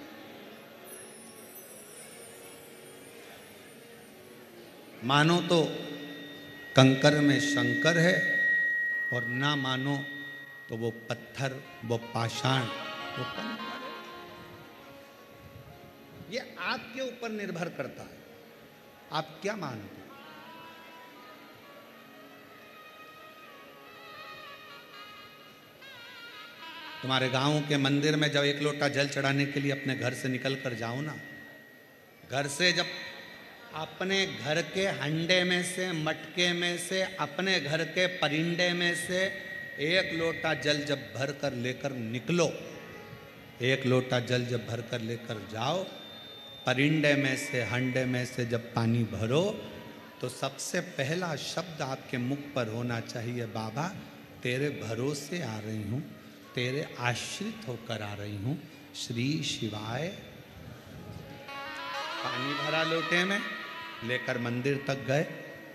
मानो तो कंकर में शंकर है, और ना मानो तो वो पत्थर, वो पाषाण, वो कंकर है। ये आपके ऊपर निर्भर करता है, आप क्या मानते हैं। तुम्हारे गांव के मंदिर में जब एक लोटा जल चढ़ाने के लिए अपने घर से निकल कर जाओ ना, घर से जब अपने घर के हंडे में से, मटके में से, अपने घर के परिंडे में से एक लोटा जल जब भर कर लेकर निकलो, एक लोटा जल जब भर कर लेकर जाओ, परिंडे में से, हंडे में से जब पानी भरो, तो सबसे पहला शब्द आपके मुख पर होना चाहिए, बाबा तेरे भरोसे आ रही हूँ, तेरे आश्रित होकर आ रही हूँ, श्री शिवाय। पानी भरा लोटे में, लेकर मंदिर तक गए।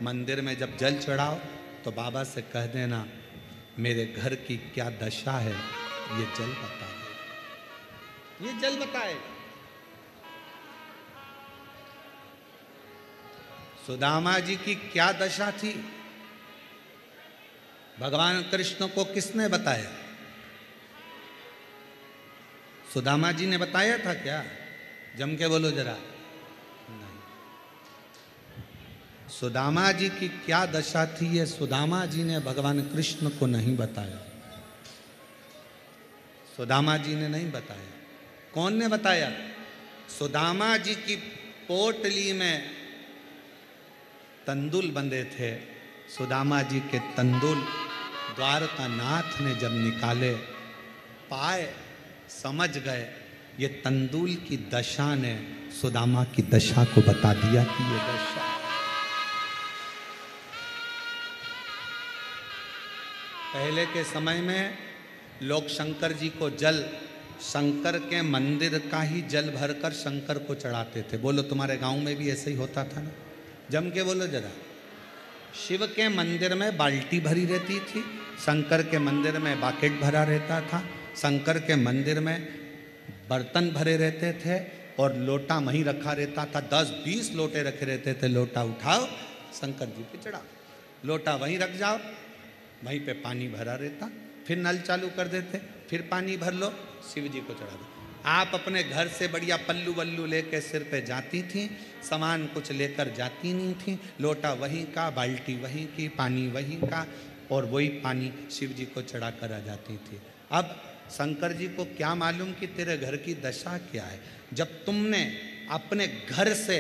मंदिर में जब जल चढ़ाओ तो बाबा से कह देना, मेरे घर की क्या दशा है, ये जल बताए, ये जल बताए। सुदामा जी की क्या दशा थी, भगवान कृष्ण को किसने बताया? सुदामा जी ने बताया था क्या? जम के बोलो जरा। नहीं। सुदामा जी की क्या दशा थी, ये सुदामा जी ने भगवान कृष्ण को नहीं बताया। सुदामा जी ने नहीं बताया। कौन ने बताया? सुदामा जी की पोटली में तंदुल बंधे थे। सुदामा जी के तंदुल द्वारकानाथ ने जब निकाले, पाए, समझ गए, ये तंदुल की दशा ने सुदामा की दशा को बता दिया कि ये दशा। पहले के समय में लोग शंकर जी को जल, शंकर के मंदिर का ही जल भरकर शंकर को चढ़ाते थे। बोलो तुम्हारे गांव में भी ऐसे ही होता था ना? जम के बोलो जरा। शिव के मंदिर में बाल्टी भरी रहती थी, शंकर के मंदिर में बाकेट भरा रहता था, शंकर के मंदिर में बर्तन भरे रहते थे और लोटा वहीं रखा रहता था। 10-20 लोटे रखे रहते थे। लोटा उठाओ, शंकर जी पे चढ़ाओ, लोटा वहीं रख जाओ, वहीं पे पानी भरा रहता। फिर नल चालू कर देते, फिर पानी भर लो, शिव जी को चढ़ा दो। आप अपने घर से बढ़िया पल्लू वल्लू लेके सिर पे जाती थी, सामान कुछ लेकर जाती नहीं थी। लोटा वहीं का, बाल्टी वहीं की, पानी वहीं का, और वही पानी शिव जी को चढ़ा कर आ जाती थी। अब शंकर जी को क्या मालूम कि तेरे घर की दशा क्या है। जब तुमने अपने घर से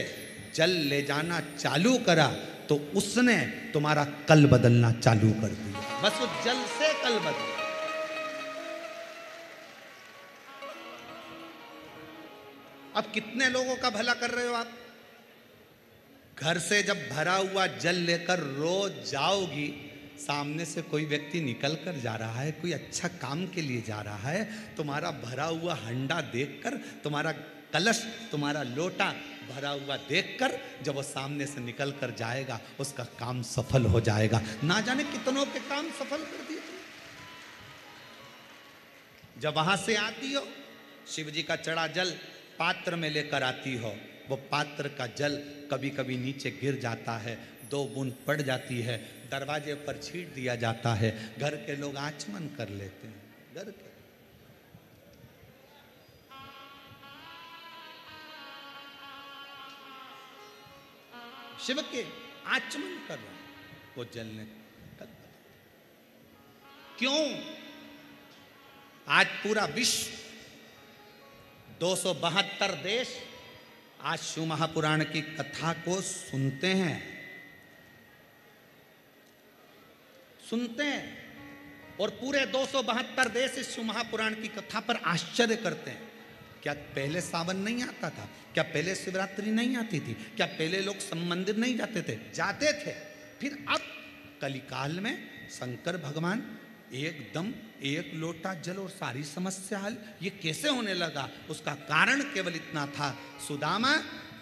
जल ले जाना चालू करा तो उसने तुम्हारा कल बदलना चालू कर दिया। बस उस जल से कल बदले। अब कितने लोगों का भला कर रहे हो आप? घर से जब भरा हुआ जल लेकर रोज जाओगी, सामने से कोई व्यक्ति निकल कर जा रहा है, कोई अच्छा काम के लिए जा रहा है, तुम्हारा भरा हुआ हंडा देखकर, तुम्हारा कलश, तुम्हारा लोटा भरा हुआ देखकर जब वो सामने से निकल कर जाएगा, उसका काम सफल हो जाएगा। ना जाने कितनों के काम सफल कर दिए। जब वहां से आती हो, शिव जी का चढ़ा जल पात्र में लेकर आती हो, वो पात्र का जल कभी कभी नीचे गिर जाता है, 2 बूंद पड़ जाती है, दरवाजे पर छींट दिया जाता है, घर के लोग आचमन कर लेते हैं। घर के शिव के आचमन कर रहे हैं, वो जल ने क्यों? आज पूरा विश्व 272 देश आज शिव महापुराण की कथा को सुनते हैं, और पूरे 272 देश इस शिव महापुराण की कथा पर आश्चर्य करते हैं। क्या पहले सावन नहीं आता था? क्या पहले शिवरात्रि नहीं आती थी? क्या पहले लोग मंदिर नहीं जाते थे? जाते थे। फिर अब कलिकाल में शंकर भगवान एकदम एक लोटा जल और सारी समस्या हल, ये कैसे होने लगा? उसका कारण केवल इतना था, सुदामा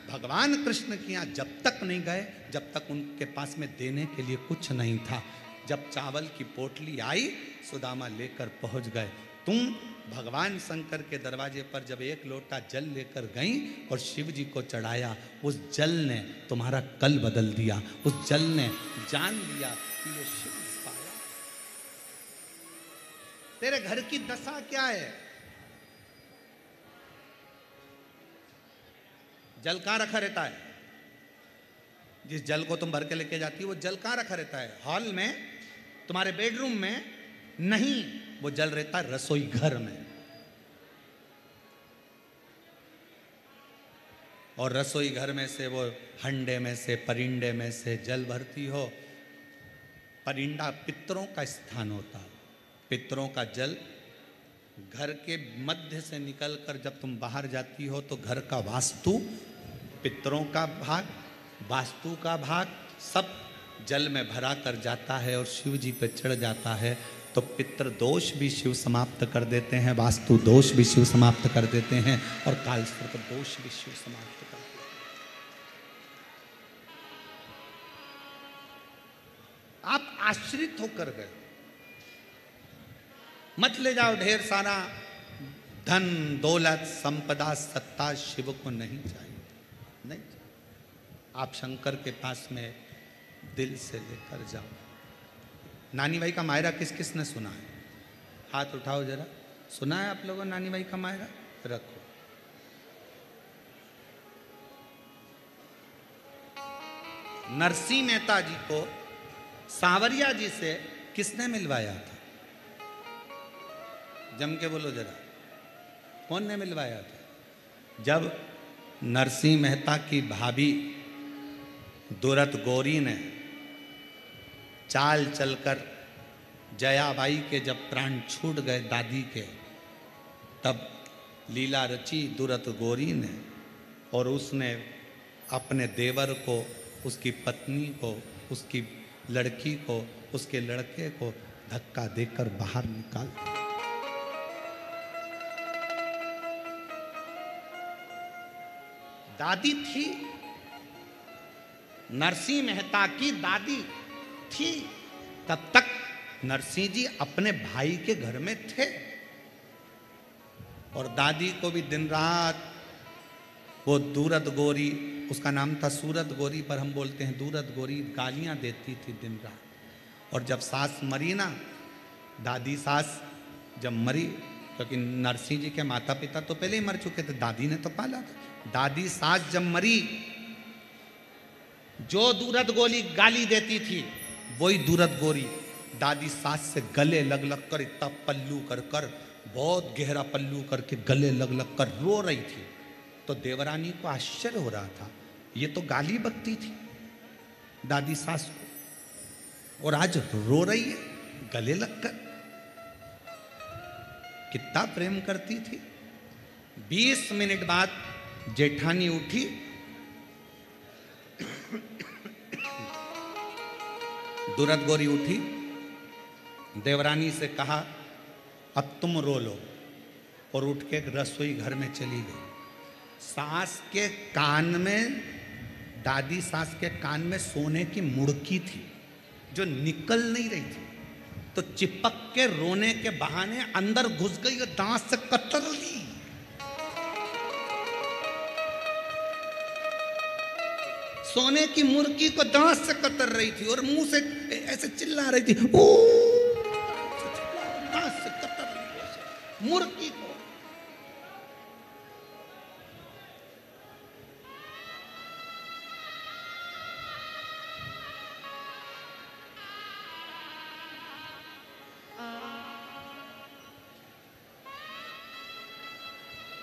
भगवान कृष्ण के यहाँ जब तक नहीं गए, जब तक उनके पास में देने के लिए कुछ नहीं था। जब चावल की पोटली आई, सुदामा लेकर पहुंच गए। तुम भगवान शंकर के दरवाजे पर जब एक लोटा जल लेकर गई और शिव जी को चढ़ाया, उस जल ने तुम्हारा कल बदल दिया। उस जल ने जान लिया कि ये शिव पाया। तेरे घर की दशा क्या है? जल कहां रखा रहता है? जिस जल को तुम भर के लेके जाती हो, वो जल कहां रखा रहता है? हॉल में, तुम्हारे बेडरूम में नहीं, वो जल रहता है रसोई घर में। और रसोई घर में से वो हंडे में से, परिंडे में से जल भरती हो। परिंडा पितरों का स्थान होता है। पितरों का जल घर के मध्य से निकलकर जब तुम बाहर जाती हो तो घर का वास्तु, पितरों का भाग, वास्तु का भाग सब जल में भरा कर जाता है और शिव जी पे चढ़ जाता है। तो पितृ दोष भी शिव समाप्त कर देते हैं, वास्तु दोष भी शिव समाप्त कर देते हैं, और कालसर्प दोष भी शिव समाप्त कर देते हैं। आप आश्रित होकर गए। मत ले जाओ ढेर सारा धन, दौलत, संपदा, सत्ता, शिव को नहीं चाहिए, नहीं चाहिए। आप शंकर के पास में दिल से लेकर जाओ। नानी भाई का मायरा किस किस ने सुना है? हाथ उठाओ जरा। सुना है आप लोगों नानी भाई का मायरा? रखो। नरसिंह मेहता जी को सांवरिया जी से किसने मिलवाया था? जम के बोलो जरा, कौन ने मिलवाया था? जब नरसिंह मेहता की भाभी दुरत गौरी ने चाल चलकर जयाबाई के जब प्राण छूट गए दादी के, तब लीला रची दुरत गौरी ने, और उसने अपने देवर को, उसकी पत्नी को, उसकी लड़की को, उसके लड़के को धक्का देकर बाहर निकाल दिया। दादी थी, नरसिंह मेहता की दादी थी। तब तक नरसिंह जी अपने भाई के घर में थे, और दादी को भी दिन रात वो दूरत गोरी, उसका नाम था सूरत गोरी पर हम बोलते हैं दूरत गोरी, गालियां देती थी दिन रात। और जब सास मरी ना, दादी सास जब मरी, क्योंकि नरसिंह जी के माता पिता तो पहले ही मर चुके थे, दादी ने तो पाला था। दादी सास जब मरी, जो दूरत गोरी गाली देती थी, वही दूरत गोरी दादी सास से गले लग लग कर, इतना पल्लू कर कर, बहुत गहरा पल्लू करके गले लग लग कर रो रही थी। तो देवरानी को आश्चर्य हो रहा था, ये तो गाली बकती थी दादी सास को, और आज रो रही है। गले लगकर कितना प्रेम करती थी। 20 मिनट बाद जेठानी उठी, दुरद गौरी उठी, देवरानी से कहा अब तुम रो लो, और उठ के रसोई घर में चली गई। सास के कान में, दादी सास के कान में सोने की मुड़की थी जो निकल नहीं रही थी, तो चिपक के रोने के बहाने अंदर घुस गई और दांत से कतर ली। सोने की मुर्गी को दांत से कतर रही थी और मुंह से ऐसे चिल्ला रही थी, ओ दांत से कतर रही मुर्गी को।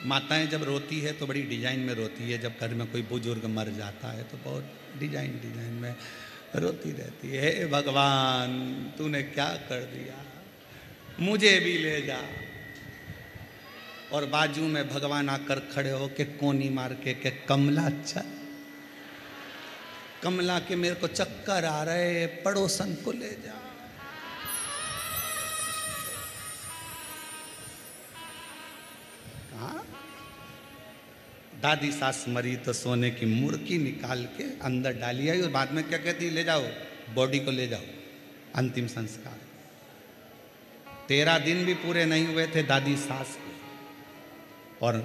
माताएं जब रोती है तो बड़ी डिजाइन में रोती है। जब घर में कोई बुजुर्ग मर जाता है तो बहुत डिजाइन में रोती रहती है, हे भगवान तूने क्या कर दिया, मुझे भी ले जा। और बाजू में भगवान आकर खड़े हो के कोनी मार के कमला चल, कमला के मेरे को चक्कर आ रहे, पड़ोसन को ले जा। दादी सास मरी तो सोने की मुर्गी निकाल के अंदर डाली आई और बाद में क्या कहती, ले जाओ बॉडी को ले जाओ, अंतिम संस्कार। 13 दिन भी पूरे नहीं हुए थे दादी सास के, और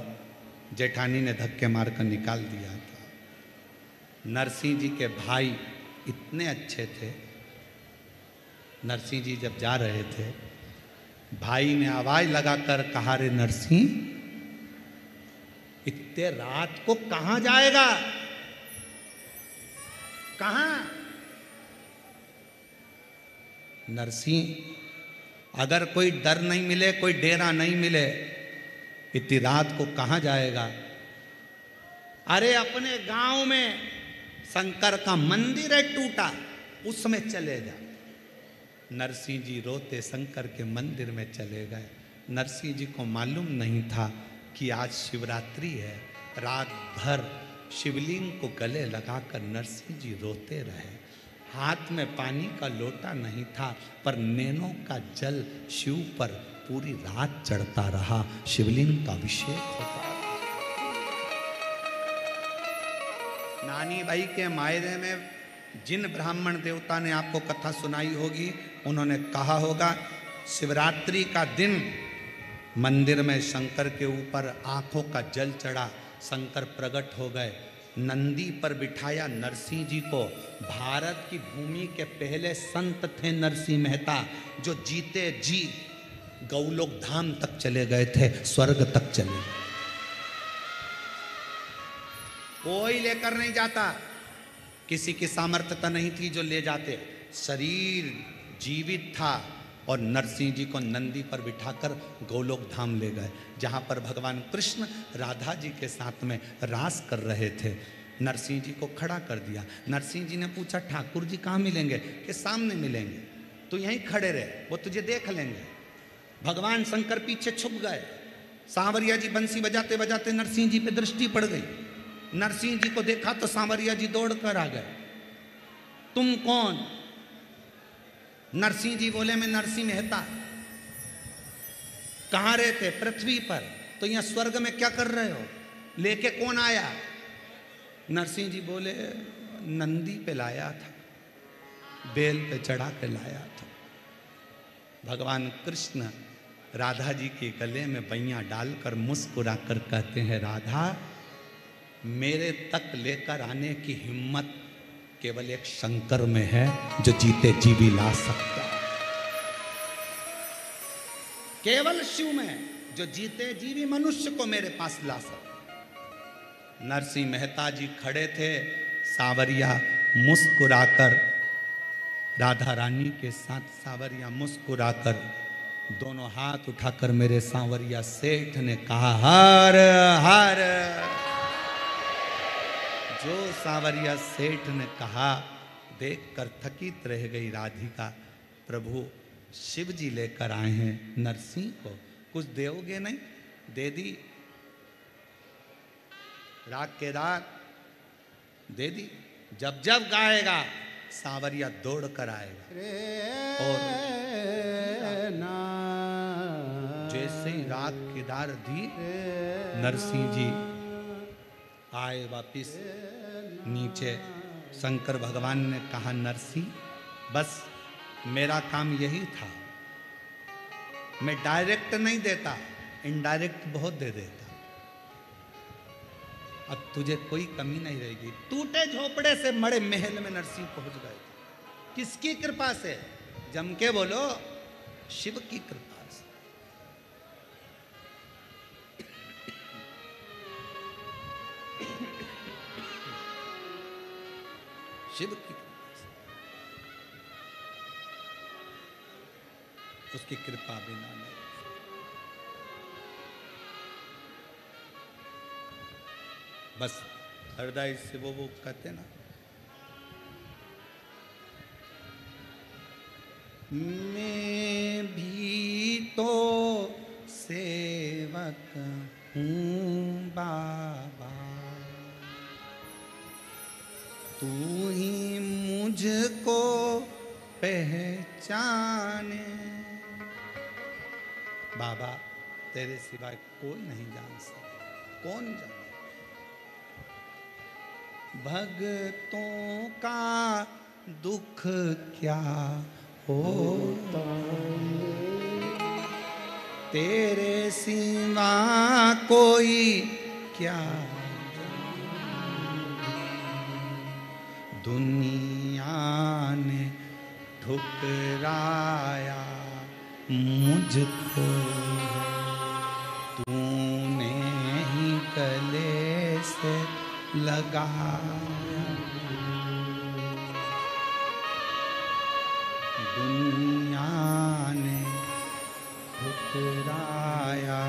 जेठानी ने धक्के मारकर निकाल दिया था। नरसिंह जी के भाई इतने अच्छे थे, नरसिंह जी जब जा रहे थे, भाई ने आवाज लगाकर कहा, रे नरसिंह इतने रात को कहां जाएगा, कहां? नरसिंह अगर कोई डर नहीं मिले, कोई डेरा नहीं मिले, इतनी रात को कहां जाएगा? अरे अपने गांव में शंकर का मंदिर है टूटा, उसमें चले जा। नरसिंह जी रोते शंकर के मंदिर में चले गए। नरसिंह जी को मालूम नहीं था कि आज शिवरात्रि है। रात भर शिवलिंग को गले लगाकर नरसिंह जी रोते रहे। हाथ में पानी का लोटा नहीं था, पर नैनों का जल शिव पर पूरी रात चढ़ता रहा, शिवलिंग का अभिषेक होता रहा। नानी भाई के मायरे में जिन ब्राह्मण देवता ने आपको कथा सुनाई होगी, उन्होंने कहा होगा शिवरात्रि का दिन मंदिर में शंकर के ऊपर आंखों का जल चढ़ा, शंकर प्रकट हो गए, नंदी पर बिठाया नरसिंह जी को। भारत की भूमि के पहले संत थे नरसिंह मेहता, जो जीते जी गौलोक धाम तक चले गए थे, स्वर्ग तक चले गए। कोई लेकर नहीं जाता, किसी की सामर्थ्यता नहीं थी जो ले जाते, शरीर जीवित था, और नरसिंह जी को नंदी पर बिठाकर गोलोक धाम ले गए, जहाँ पर भगवान कृष्ण राधा जी के साथ में रास कर रहे थे। नरसिंह जी को खड़ा कर दिया। नरसिंह जी ने पूछा, ठाकुर जी कहाँ मिलेंगे? कि सामने मिलेंगे, तो यहीं खड़े रहे, वो तुझे देख लेंगे। भगवान शंकर पीछे छुप गए। सांवरिया जी बंसी बजाते बजाते नरसिंह जी पे दृष्टि पड़ गई। नरसिंह जी को देखा तो सांवरिया जी दौड़ कर आ गए। तुम कौन? नरसिंह जी बोले, मैं नरसिंह मेहता। कहाँ रहते? पृथ्वी पर। तो यहाँ स्वर्ग में क्या कर रहे हो? लेके कौन आया? नरसिंह जी बोले, नंदी पे लाया था, बेल पे चढ़ा के लाया था। भगवान कृष्ण राधा जी के गले में बैयां डालकर मुस्कुरा कर कहते हैं, राधा मेरे तक लेकर आने की हिम्मत केवल एक शंकर में है, जो जीते जी भी ला सकता है। केवल शिव में, जो जीते जी भी मनुष्य को मेरे पास ला सकता। नरसिंह मेहता जी खड़े थे, सांवरिया मुस्कुराकर, राधा रानी के साथ सांवरिया मुस्कुराकर दोनों हाथ उठाकर मेरे सांवरिया सेठ ने कहा, हर हर। जो सांवरिया सेठ ने कहा देखकर थकित रह गई राधिका। प्रभु शिव जी लेकर आए हैं नरसिंह को, कुछ दोगे नहीं? दे दी। राग केदार दे दी। जब जब गाएगा सांवरिया दौड़ कर आएगा। और जैसे ही राग केदार दी, नरसिंह जी आए वापिस नीचे। शंकर भगवान ने कहा, नरसिंह बस मेरा काम यही था, मैं डायरेक्ट नहीं देता, इनडायरेक्ट बहुत दे देता। अब तुझे कोई कमी नहीं रहेगी। टूटे झोपड़े से मड़े महल में नरसिंह पहुंच गए। किसकी कृपा से? जम के बोलो, शिव की कृपा से। शिव की कृपा से। उसकी कृपा बिना नहीं। बस हृदय से वो कहते ना, मैं भी तो सेवक हूँ बाबा, तू ही मुझको पहचाने। बाबा तेरे सिवाय कोई नहीं जान सकता। कौन जाने? भक्तों का दुख क्या होता तेरे सिवा कोई क्या जाने। दुनिया ने ठुकराया मुझको, तूने ही गले से लगाया। दुनिया ने ठुकराया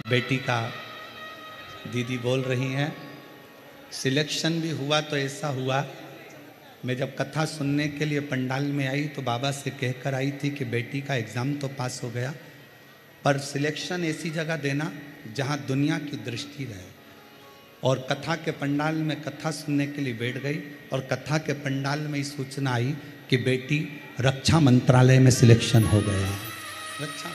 बेटी का दीदी बोल रही हैं, सिलेक्शन भी हुआ तो ऐसा हुआ, मैं जब कथा सुनने के लिए पंडाल में आई तो बाबा से कहकर आई थी कि बेटी का एग्ज़ाम तो पास हो गया, पर सिलेक्शन ऐसी जगह देना जहां दुनिया की दृष्टि रहे। और कथा के पंडाल में कथा सुनने के लिए बैठ गई और कथा के पंडाल में ही सूचना आई कि बेटी रक्षा मंत्रालय में सिलेक्शन हो गया। रक्षा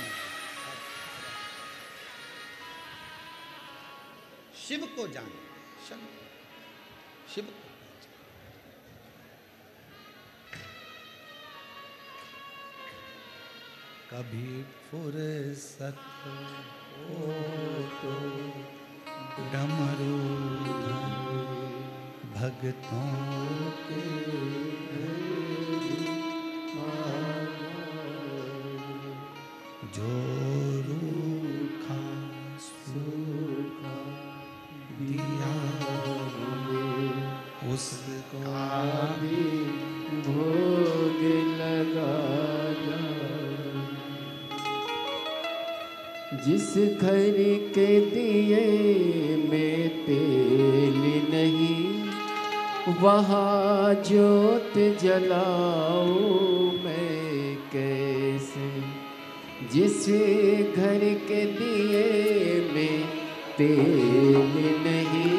शिव को जान, शिव को कभी फुर्सत हो तो डमरू भक्तों के जो रूखा सूखा दिया उसका भी भोग लगा। जिस घर के दिए में तेल नहीं, वहाँ जोत जलाऊं मैं कैसे। जिस घर के दिए में तेल नहीं,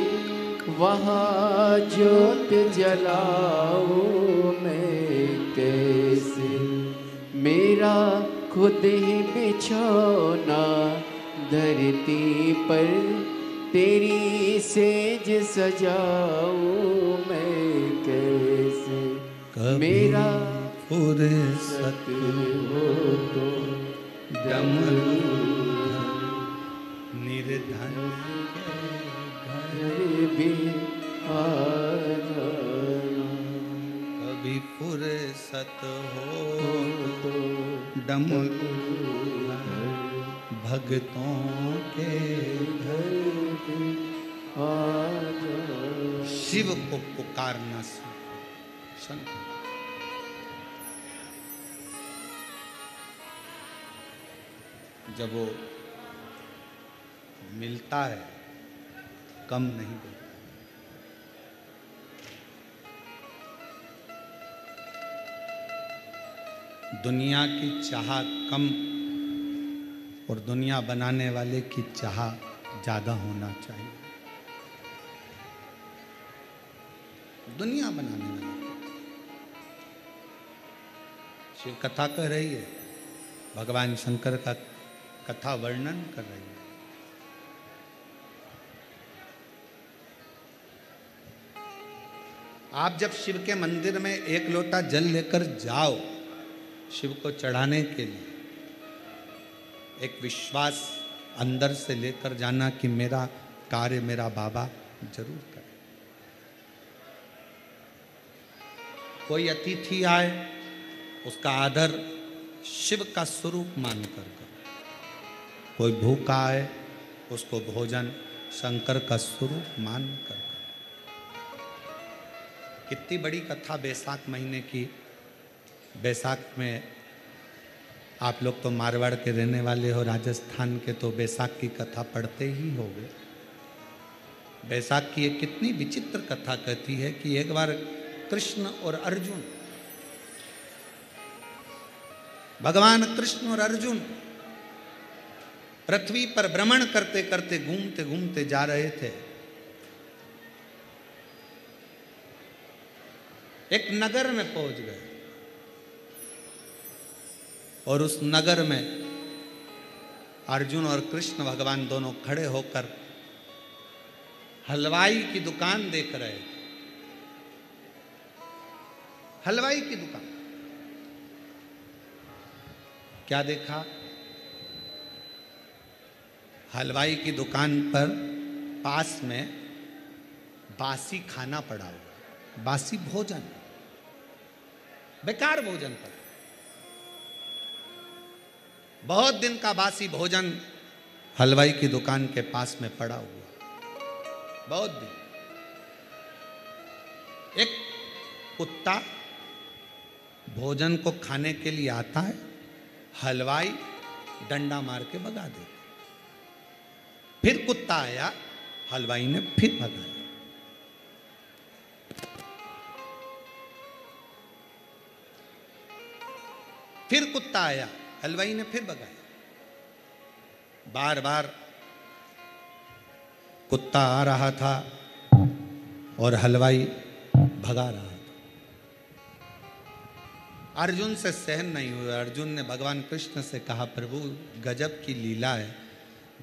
वहाँ जोत जलाऊं मैं कैसे। मेरा खुद ही बिछौना धरती पर तेरी सेज सजाऊं मैं कैसे। मेरा फुर्सत हो तो डमरू निर्धन के घर भी आ जाना। कभी फुर्सत हो तो डमरू भक्तों के घर आ जाना। शिव को पुकारना सुन। जब वो मिलता है कम नहीं देता। दुनिया की चाह कम और दुनिया बनाने वाले की चाह ज्यादा होना चाहिए। दुनिया बनाने वाले शिव कथा कह रही है, भगवान शंकर का कथा वर्णन कर रही है। आप जब शिव के मंदिर में एक लोटा जल लेकर जाओ शिव को चढ़ाने के लिए, एक विश्वास अंदर से लेकर जाना कि मेरा कार्य मेरा बाबा जरूर करे। कोई अतिथि आए उसका आदर शिव का स्वरूप मानकर करो। कोई भूखा आए उसको भोजन शंकर का स्वरूप मानकर करो। कितनी बड़ी कथा बैसाख महीने की। बैसाख में आप लोग तो मारवाड़ के रहने वाले हो, राजस्थान के, तो बैसाख की कथा पढ़ते ही होंगे। बैसाख की एक कितनी विचित्र कथा कहती है कि एक बार कृष्ण और अर्जुन, भगवान कृष्ण और अर्जुन पृथ्वी पर भ्रमण करते करते घूमते घूमते जा रहे थे। एक नगर में पहुंच गए और उस नगर में अर्जुन और कृष्ण भगवान दोनों खड़े होकर हलवाई की दुकान देख रहे थे। हलवाई की दुकान। क्या देखा? हलवाई की दुकान पर पास में बासी खाना पड़ा हुआ, बासी भोजन, बेकार भोजन पड़ा। बहुत दिन का बासी भोजन हलवाई की दुकान के पास में पड़ा हुआ, बहुत दिन। एक कुत्ता भोजन को खाने के लिए आता है, हलवाई डंडा मार के भगा देता। फिर कुत्ता आया, हलवाई ने फिर भगाया। फिर कुत्ता आया, हलवाई ने फिर भगाया। बार बार कुत्ता आ रहा था और हलवाई भगा रहा था। अर्जुन से सहन नहीं हुआ। अर्जुन ने भगवान कृष्ण से कहा, प्रभु गजब की लीला है,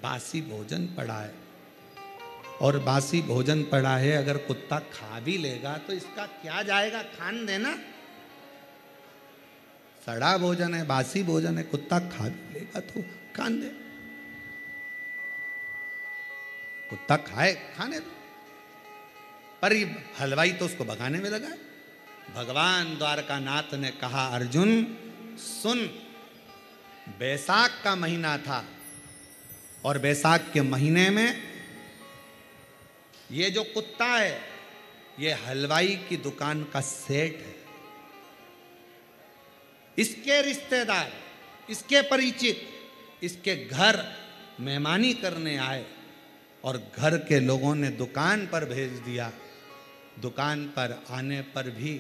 बासी भोजन पड़ा है और बासी भोजन पड़ा है, अगर कुत्ता खा भी लेगा तो इसका क्या जाएगा, खान देना। सड़ा भोजन है, बासी भोजन है, कुत्ता खा भी लेगा तो खान दे। कुत्ता खाए, खाने दो। पर ये हलवाई तो उसको भगाने में लगा है। भगवान द्वारकानाथ ने कहा, अर्जुन सुन, बैसाख का महीना था और बैसाख के महीने में ये जो कुत्ता है ये हलवाई की दुकान का सेठ है। इसके रिश्तेदार, इसके परिचित इसके घर मेहमानी करने आए और घर के लोगों ने दुकान पर भेज दिया। दुकान पर आने पर भी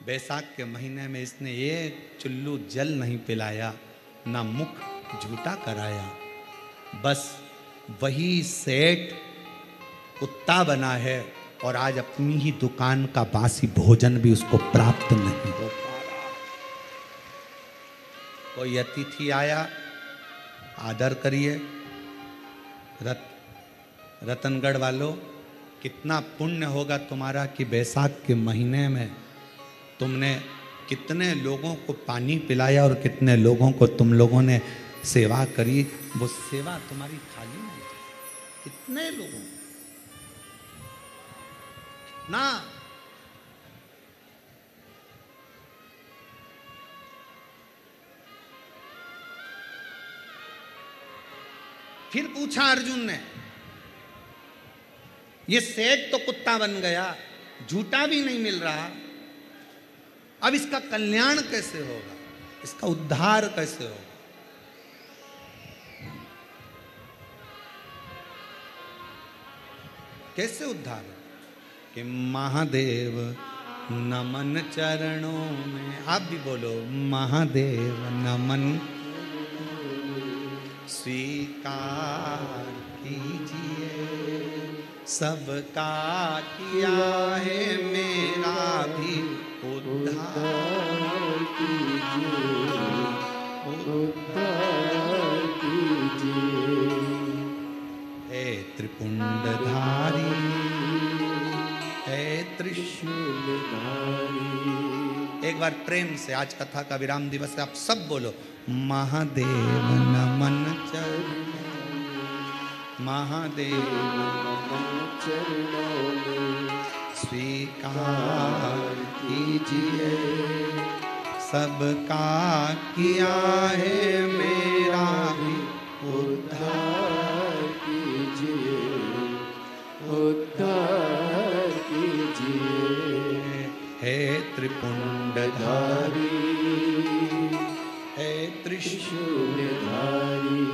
बैसाख के महीने में इसने एक चुल्लू जल नहीं पिलाया, ना मुख झूठा कराया। बस वही सेठ कुत्ता बना है और आज अपनी ही दुकान का बासी भोजन भी उसको प्राप्त नहीं हो पा रहा। कोई अतिथि आया, आदर करिए। रतनगढ़ वालों, कितना पुण्य होगा तुम्हारा कि बैसाख के महीने में तुमने कितने लोगों को पानी पिलाया और कितने लोगों को तुम लोगों ने सेवा करी। वो सेवा तुम्हारी खाली नहीं जाए। कितने लोगों ना। फिर पूछा अर्जुन ने, ये सेठ तो कुत्ता बन गया, झूठा भी नहीं मिल रहा, अब इसका कल्याण कैसे होगा, इसका उद्धार कैसे होगा? कैसे उद्धार कि महादेव नमन चरणों में। आप भी बोलो महादेव नमन स्वीकार कीजिए, सबका किया है मेरा भी उद्धार कीजिए, उद्धार कीजिए। हे त्रिपुंडधारी, हे त्रिशूलधारी। एक बार प्रेम से, आज कथा का विराम दिवस है, आप सब बोलो महादेव नमन चरणों, महादेव नमन चरणों में स्वीकार कीजिए, सबका किया है मेरा भी उद्धार कीजिए, उद्धार कीजिए। हे त्रिपुंडधारी, हे त्रिशूलधारी,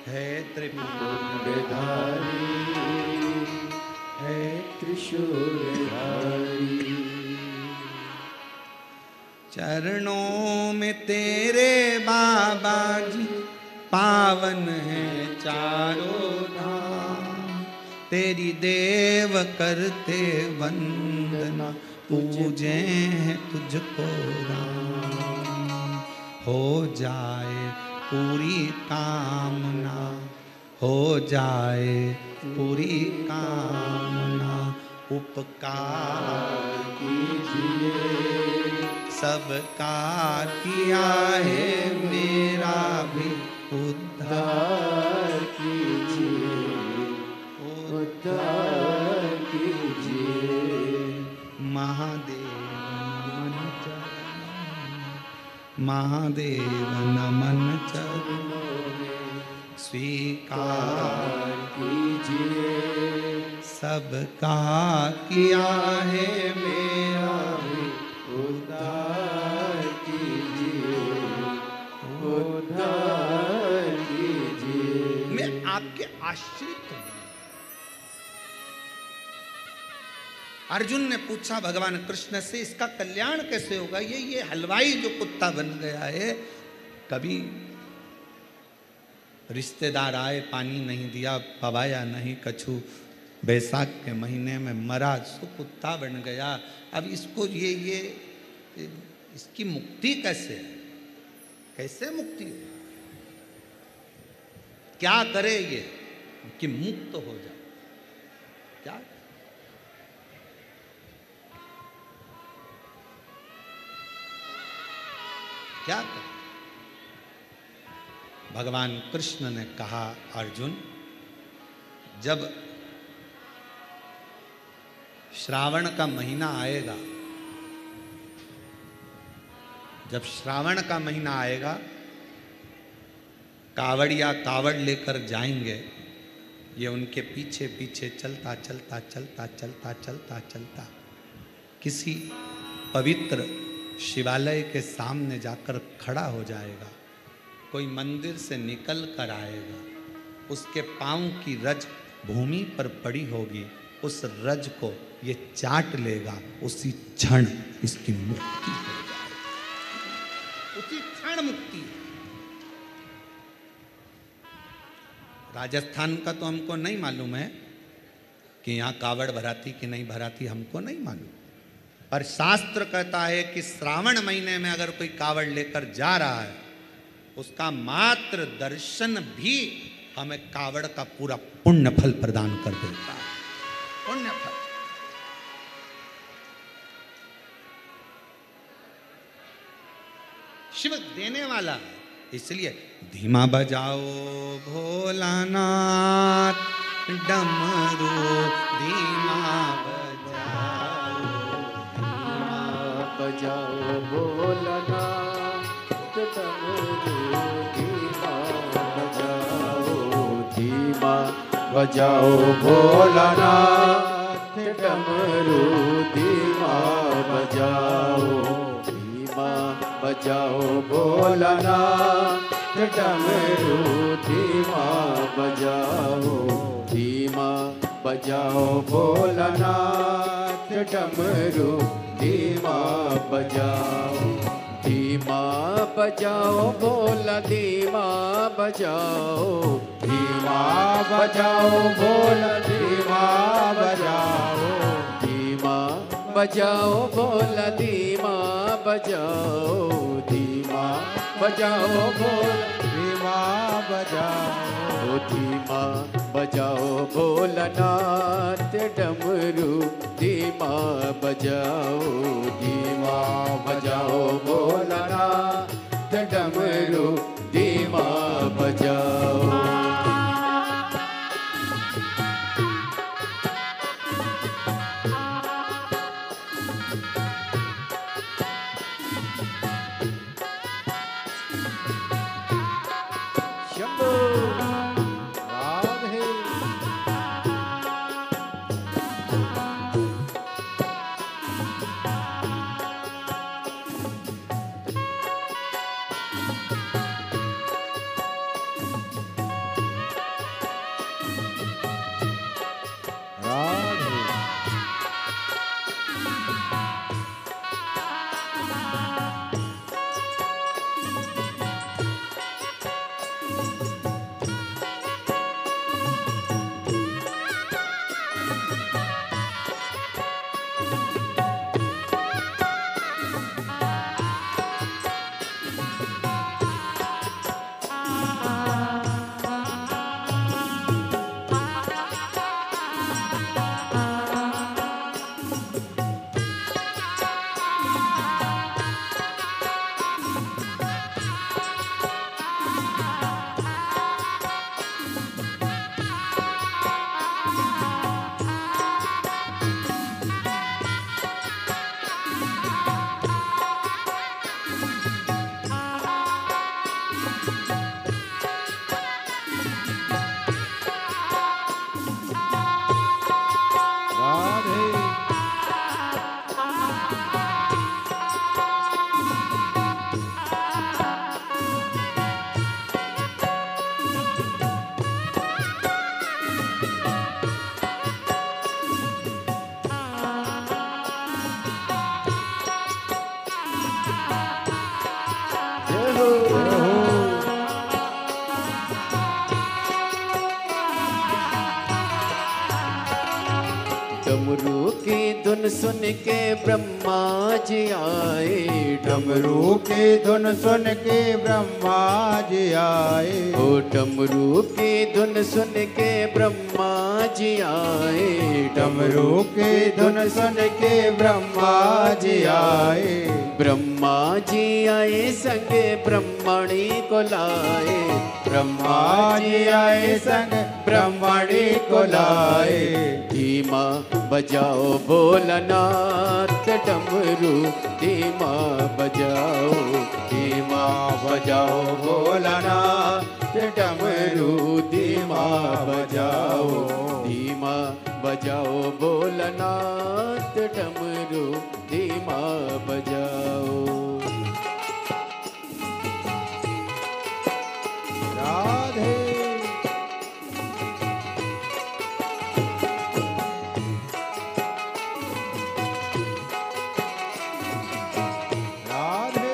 हे त्रिपुंडधारी, हे त्रिशूलधारी। चरणों में तेरे बाबा जी पावन है चारों धाम, तेरी देव करते वंदना, पूजे हैं तुझको राम। हो जाए पूरी कामना, हो जाए पूरी कामना, उपकार कीजिए, सबका किया है मेरा भी उद्धार कीजिए, उद्धार कीजिए। महादेव नमन चरणों, महादेव नमन चरणों में स्वीकार कीजिए, सबका किया है मेरा भी उद्धार कीजिए, उद्धार कीजिए। मैं आपके आश्रित हूं। अर्जुन ने पूछा भगवान कृष्ण से, इसका कल्याण कैसे होगा? ये हलवाई जो कुत्ता बन गया है, कभी रिश्तेदार आए पानी नहीं दिया, पवाया नहीं कछु, बैसाख के महीने में मरा, सो कुत्ता बन गया। अब इसको ये इसकी मुक्ति कैसे है? कैसे मुक्ति हो? क्या करे ये कि मुक्त हो जाए? क्या क्या करे? भगवान कृष्ण ने कहा, अर्जुन, जब श्रावण का महीना आएगा, जब श्रावण का महीना आएगा, कावड़िया कावड़ लेकर जाएंगे, ये उनके पीछे पीछे चलता चलता चलता चलता चलता चलता किसी पवित्र शिवालय के सामने जाकर खड़ा हो जाएगा। कोई मंदिर से निकल कर आएगा, उसके पांव की रज भूमि पर पड़ी होगी, उस रज को ये चाट लेगा, उसी क्षण इसकी मुक्ति हो जाएगी, उसी क्षण मुक्ति। राजस्थान का तो हमको नहीं मालूम है कि यहाँ कावड़ भराती कि नहीं भराती, हमको नहीं मालूम, पर शास्त्र कहता है कि श्रावण महीने में अगर कोई कावड़ लेकर जा रहा है, उसका मात्र दर्शन भी हमें कावड़ का पूरा पुण्य फल प्रदान कर देता है। पुण्य फल। शिव देने वाला है, इसलिए धीमा बजाओ भोलानाथ डमरू, धीमा बजाओ, धीमा बजाओ भोलानाथ डमरू, धीमा बजाओ, धीमा बजाओ भोलानाथ डमरू, धीमा बजाओ, धीमा बजाओ भोलानाथ डमरू, धीमा बजाओ, धीमा बजाओ भोलानाथ डमरू धीमा बजाओ, धीमा बजाओ भोला धीमा बजाओ, धीमा बजाओ भोला धीमा बजाओ, धीमा बजाओ भोला धीमा बजाओ, धीमा बजाओ भोला धीमा बजाओ, धीमा बजाओ भोलानाथ डमरू धीमा बजाओ, धीमा बजाओ भोलानाथ डमरू धीमा बजाओ। शंभो राधे राधे राधे जय हो। डमरू की धुन सुन के ब्रह्मा जी आए, डमरू की धुन सुन के ब्रह्मा जी आए, ओ डमरू की धुन सुन के ब्रह्मा जी आए, डमरू की धुन सुन के ब्रह्मा जी आए, ब्रह्मा जी आए संग ब्रह्मणी को लाए, ब्रह्मा जी आए संग ब्रह्मणी को लाए, धीमा बजाओ भोलानाथ डमरू धीमा बजाओ, धीमा बजाओ भोलानाथ डमरू धीमा बजाओ, धीमा बजाओ भोलानाथ डमरू धीमा बजाओ। राधे राधे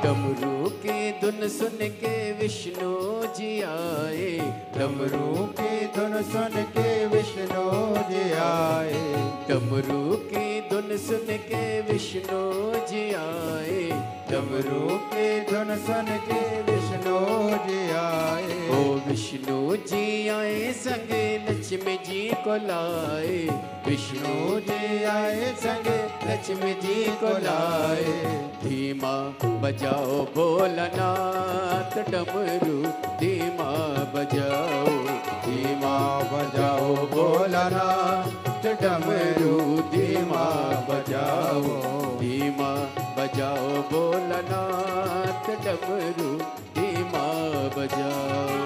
डमरू की धुन सुन के विष्णु जी आए, डमरू की धुन सुन के विष्णु जी आए, डमरू की धुन सुन के विष्णु जी आए, डमरू की धुन सुन के विष्णु जी आए। ओ विष्णु जी आए संग लक्ष्मी जी को लाए, विष्णु जी आए संग लक्ष्मी जी को लाए। धीमा बजाओ भोलानाथ डमरू, धीमा बजाओ, धीमा बजाओ भोलानाथ डमरू, धीमा बजाओ, धीमा बजाओ भोलानाथ डमरू, धीमा बजाओ।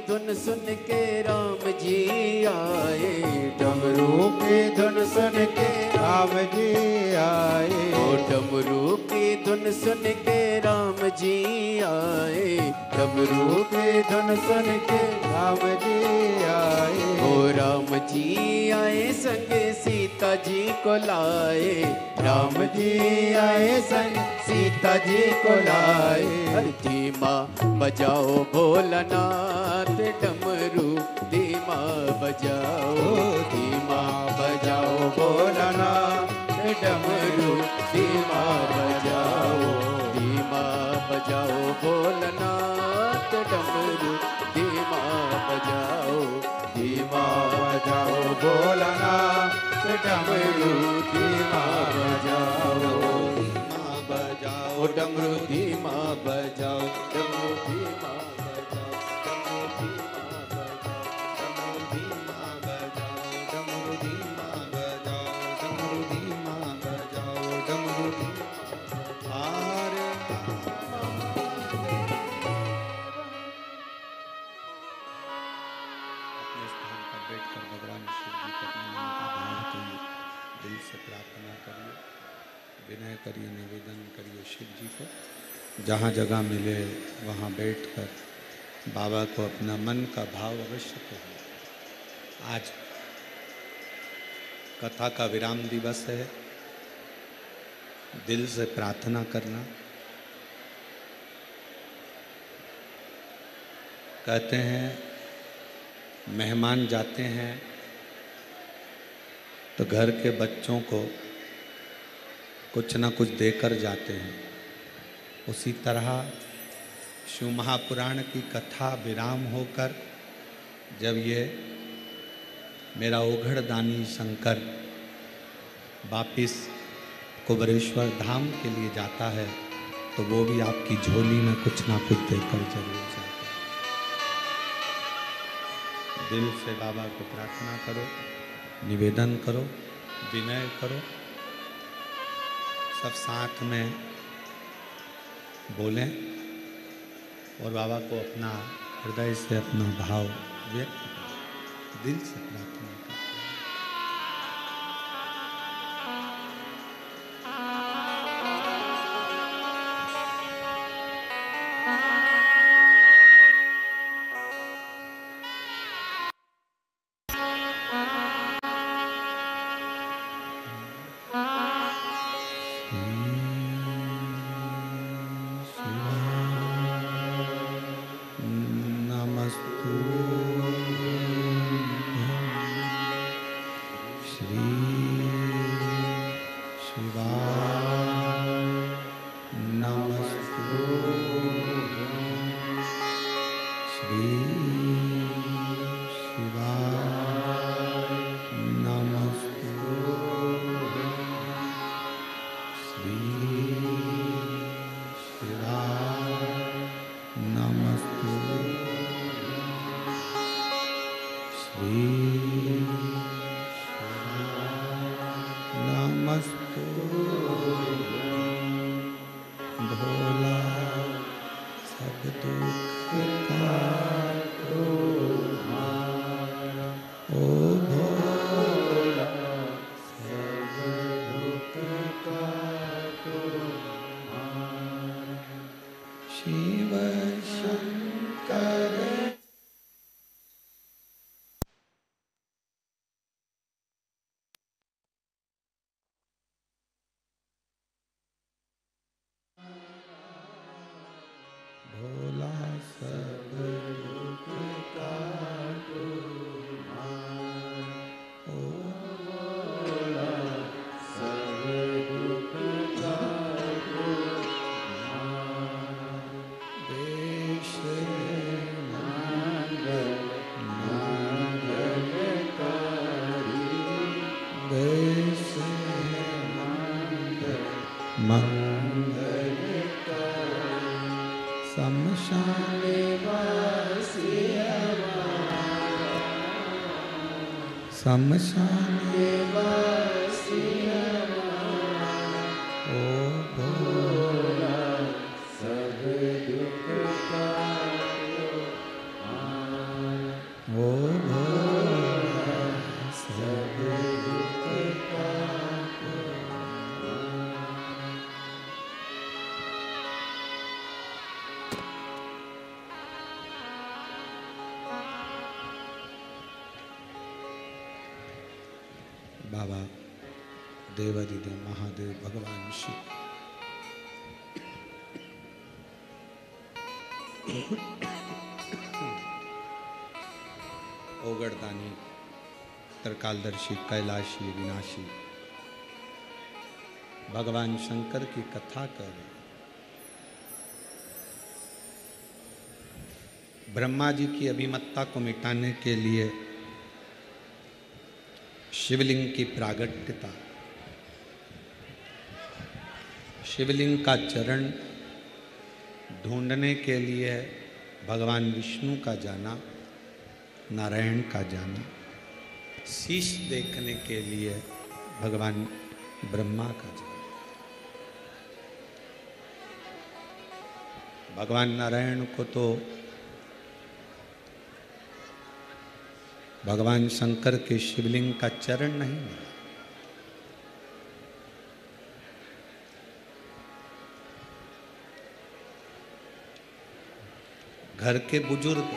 धुन सुन के राम जी आए, डमरू की धुन सुन के राम जी आए, ओ डमरू की धुन सुन के राम जी आए, डमरू की धुन सुन के राम जी आए, ओ राम जी आए संग सीता जी को लाए, राम जी आए संग सीता जी को लाए। धीमा बजाओ भोलानाथ डमरू, धीमा बजाओ, धीमा बजाओ भोलानाथ डमरू, धीमा बजाओ, धीमा बजाओ भोलानाथ डमरू, धीमा बजाओ, धीमा बजाओ भोलानाथ डमरू, धीमा बजाओ, धीमा बजाओ डमरू, धीमा बजाओ डमरू, धीमा बजाओ डमरू, धीमा बजाओ, डमरू धीमा बजाओ डमरू धीमा बजाओ डमरू धीमा हारे अपने स्थान पर बैठकर भगवान शिव जी को अपने मन का भाव करिए, दिल से प्रार्थना करिए, विनय करिए, निवेदन करिए शिव जी को। जहाँ जगह मिले वहाँ बैठकर बाबा को अपना मन का भाव अवश्य करिए। आज कथा का विराम दिवस है, दिल से प्रार्थना करना। कहते हैं मेहमान जाते हैं तो घर के बच्चों को कुछ ना कुछ देकर जाते हैं। उसी तरह शिव महापुराण की कथा विराम होकर जब ये मेरा ओघड़दानी शंकर वापिस कुबेरेश्वर धाम के लिए जाता है तो वो भी आपकी झोली में कुछ ना कुछ देकर जरूर जाता है। दिल से बाबा को प्रार्थना करो, निवेदन करो, विनय करो, सब साथ में बोलें और बाबा को अपना हृदय से अपना भाव व्यक्त करें, दिल से प्रार्थना करें। बाबा देवादिदेव महादेव भगवान शिव ओगड़दानी त्रिकालदर्शी कैलाशी विनाशी भगवान शंकर की कथा कर ब्रह्मा जी की अभिमत्ता को मिटाने के लिए शिवलिंग की प्रागट्यता, शिवलिंग का चरण ढूंढने के लिए भगवान विष्णु का जाना, नारायण का जाना, शीश देखने के लिए भगवान ब्रह्मा का जाना। भगवान नारायण को तो भगवान शंकर के शिवलिंग का चरण नहीं मिला। घर के बुजुर्ग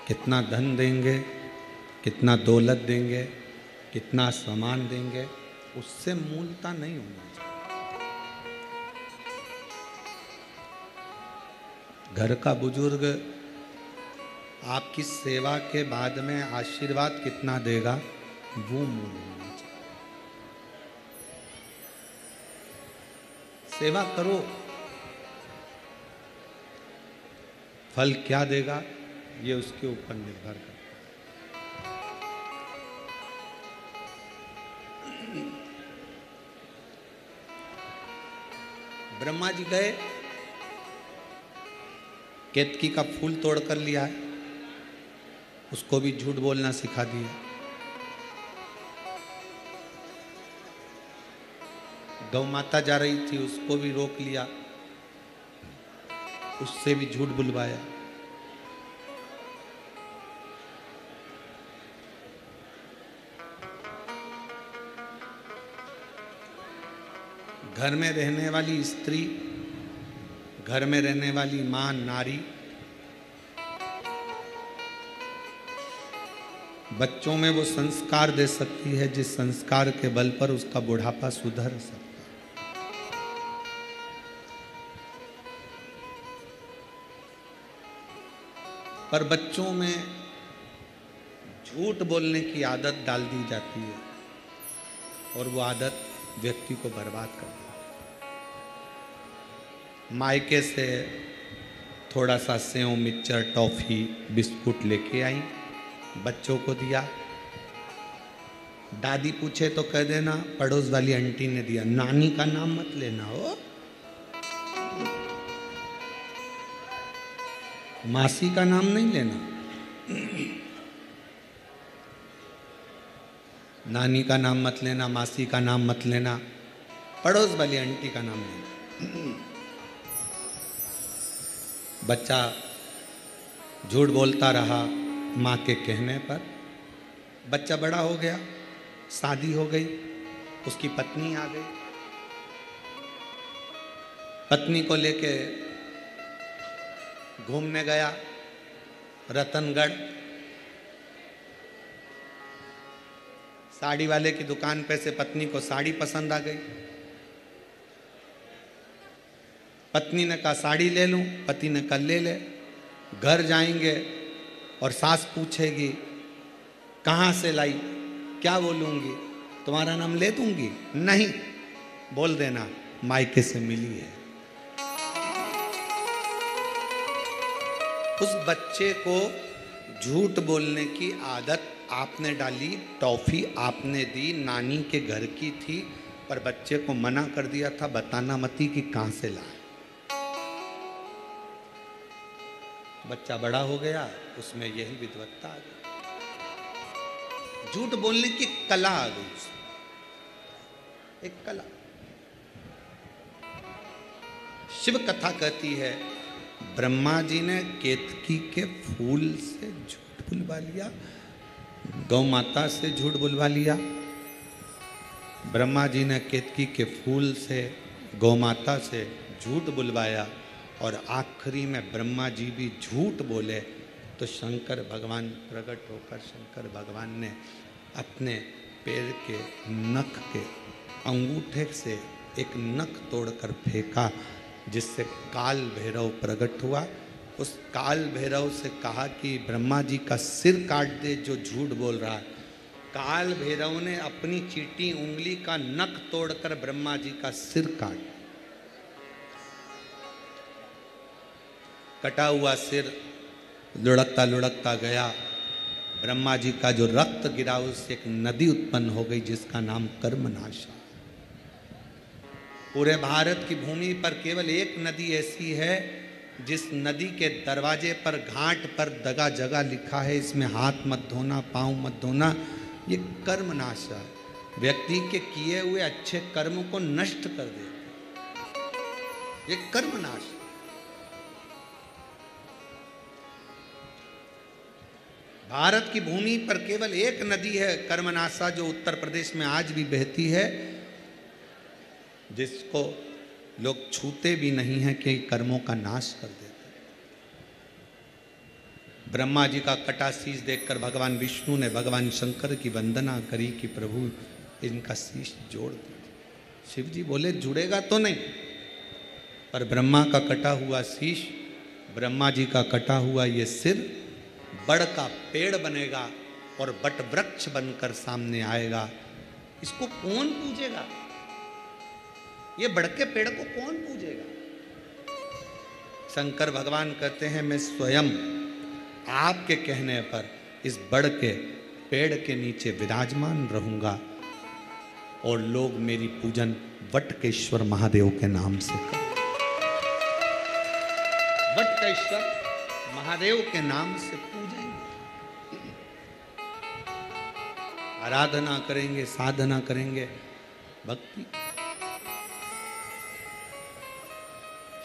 कितना धन देंगे, कितना दौलत देंगे, कितना सामान देंगे, उससे मूलता नहीं होना चाहिए। घर का बुजुर्ग आपकी सेवा के बाद में आशीर्वाद कितना देगा, वो मूल होना चाहिए। सेवा करो, फल क्या देगा ये उसके ऊपर निर्भर करता है। ब्रह्मा जी गए, केतकी का फूल तोड़ कर लिया है, उसको भी झूठ बोलना सिखा दिया। गौ माता जा रही थी, उसको भी रोक लिया, उससे भी झूठ बुलवाया। घर में रहने वाली स्त्री, घर में रहने वाली मां, नारी बच्चों में वो संस्कार दे सकती है जिस संस्कार के बल पर उसका बुढ़ापा सुधर सकता है। पर बच्चों में झूठ बोलने की आदत डाल दी जाती है और वो आदत व्यक्ति को बर्बाद कर देती है। मायके से थोड़ा सा सेव, मिक्सचर, टॉफी, बिस्कुट लेके आई, बच्चों को दिया। दादी पूछे तो कह देना पड़ोस वाली आंटी ने दिया, नानी का नाम मत लेना हो। मासी का नाम नहीं लेना, नानी का नाम मत लेना, मासी का नाम मत लेना, पड़ोस वाली आंटी का नाम लेना। बच्चा झूठ बोलता रहा माँ के कहने पर। बच्चा बड़ा हो गया, शादी हो गई, उसकी पत्नी आ गई। पत्नी को लेके घूमने गया रतनगढ़। साड़ी वाले की दुकान पे से पत्नी को साड़ी पसंद आ गई। पत्नी ने कहा साड़ी ले लूं, पति ने कहा ले ले। घर जाएंगे और सास पूछेगी कहाँ से लाई, क्या बोलूंगी, तुम्हारा नाम ले दूंगी? नहीं, बोल देना मायके से मिली है। उस बच्चे को झूठ बोलने की आदत आपने डाली, टॉफी आपने दी, नानी के घर की थी, पर बच्चे को मना कर दिया था, बताना मती कि कहां से लाए। बच्चा बड़ा हो गया, उसमें यही विद्वत्ता आ गई, झूठ बोलने की कला आ गई उसमें, एक कला। शिव कथा कहती है ब्रह्मा जी ने केतकी के फूल से झूठ बुलवा लिया, गौ माता से झूठ बुलवा लिया। ब्रह्मा जी ने केतकी के फूल से, गौ माता से झूठ बुलवाया और आखिरी में ब्रह्मा जी भी झूठ बोले तो शंकर भगवान प्रकट होकर शंकर भगवान ने अपने पैर के नख के अंगूठे से एक नख तोड़कर फेंका, जिससे काल भैरव प्रकट हुआ। उस काल भैरव से कहा कि ब्रह्मा जी का सिर काट दे जो झूठ बोल रहा है। काल भैरव ने अपनी चीटी उंगली का नख तोड़कर ब्रह्मा जी का सिर काट, कटा हुआ सिर लुढ़कता लुढ़कता गया। ब्रह्मा जी का जो रक्त गिरा उससे एक नदी उत्पन्न हो गई जिसका नाम कर्मनाशा। पूरे भारत की भूमि पर केवल एक नदी ऐसी है जिस नदी के दरवाजे पर, घाट पर जगह जगह लिखा है इसमें हाथ मत धोना, पांव मत धोना। ये कर्मनाशा है, व्यक्ति के किए हुए अच्छे कर्म को नष्ट कर देता, ये कर्मनाश। भारत की भूमि पर केवल एक नदी है कर्मनाशा, जो उत्तर प्रदेश में आज भी बहती है, जिसको लोग छूते भी नहीं हैं कि कर्मों का नाश कर देते। ब्रह्मा जी का कटा शीश देखकर भगवान विष्णु ने भगवान शंकर की वंदना करी कि प्रभु इनका शीश जोड़ दीजिए। शिव जी बोले जुड़ेगा तो नहीं, पर ब्रह्मा का कटा हुआ शीश, ब्रह्मा जी का कटा हुआ ये सिर बड़ का पेड़ बनेगा और बट वृक्ष बनकर सामने आएगा। इसको कौन पूजेगा? ये बड़ के पेड़ को कौन पूजेगा? शंकर भगवान कहते हैं मैं स्वयं आपके कहने पर इस बड़ के पेड़ के नीचे विराजमान रहूंगा और लोग मेरी पूजन वटकेश्वर महादेव के नाम से करें। वटकेश्वर महादेव के नाम से पूजेंगे, आराधना करेंगे, साधना करेंगे, भक्ति।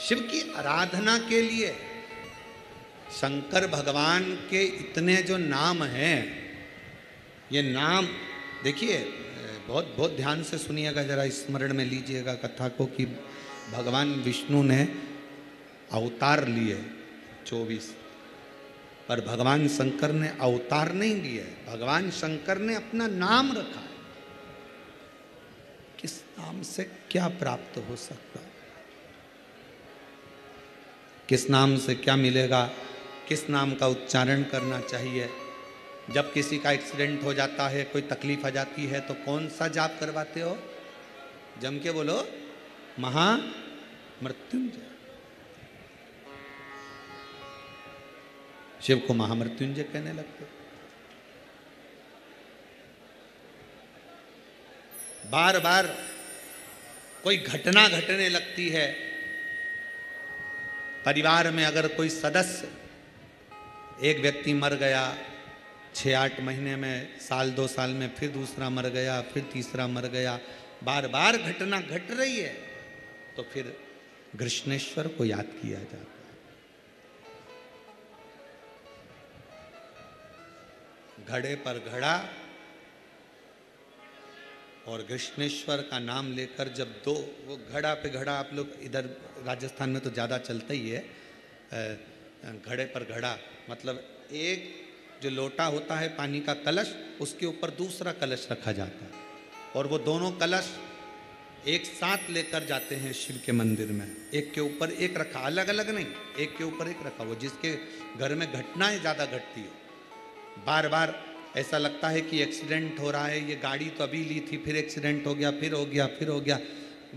शिव की आराधना के लिए शंकर भगवान के इतने जो नाम हैं, ये नाम देखिए, बहुत बहुत ध्यान से सुनिएगा, जरा स्मरण में लीजिएगा कथा को कि भगवान विष्णु ने अवतार लिए 24, पर भगवान शंकर ने अवतार नहीं लिए, भगवान शंकर ने अपना नाम रखा है। किस नाम से क्या प्राप्त हो सकता है, किस नाम से क्या मिलेगा, किस नाम का उच्चारण करना चाहिए। जब किसी का एक्सीडेंट हो जाता है, कोई तकलीफ आ जाती है, तो कौन सा जाप करवाते हो? जम के बोलो, महामृत्युंजय। शिव को महामृत्युंजय कहने लगते। बार बार कोई घटना घटने लगती है, परिवार में अगर कोई सदस्य, एक व्यक्ति मर गया, 6-8 महीने में, साल 2 साल में फिर दूसरा मर गया, फिर तीसरा मर गया, बार बार घटना घट रही है, तो फिर कृष्णेश्वर को याद किया जाता है। घड़े पर घड़ा और कृष्णेश्वर का नाम लेकर जब दो, वो घड़ा पे घड़ा, आप लोग इधर राजस्थान में तो ज़्यादा चलता ही है, घड़े पर घड़ा मतलब एक जो लोटा होता है पानी का कलश, उसके ऊपर दूसरा कलश रखा जाता है, और वो दोनों कलश एक साथ लेकर जाते हैं शिव के मंदिर में। एक के ऊपर एक रखा, अलग अलग नहीं, एक के ऊपर एक रखा, वो जिसके घर में घटनाएं ज़्यादा घटती हो, बार बार ऐसा लगता है कि एक्सीडेंट हो रहा है, ये गाड़ी तो अभी ली थी, फिर एक्सीडेंट हो गया, फिर हो गया, फिर हो गया,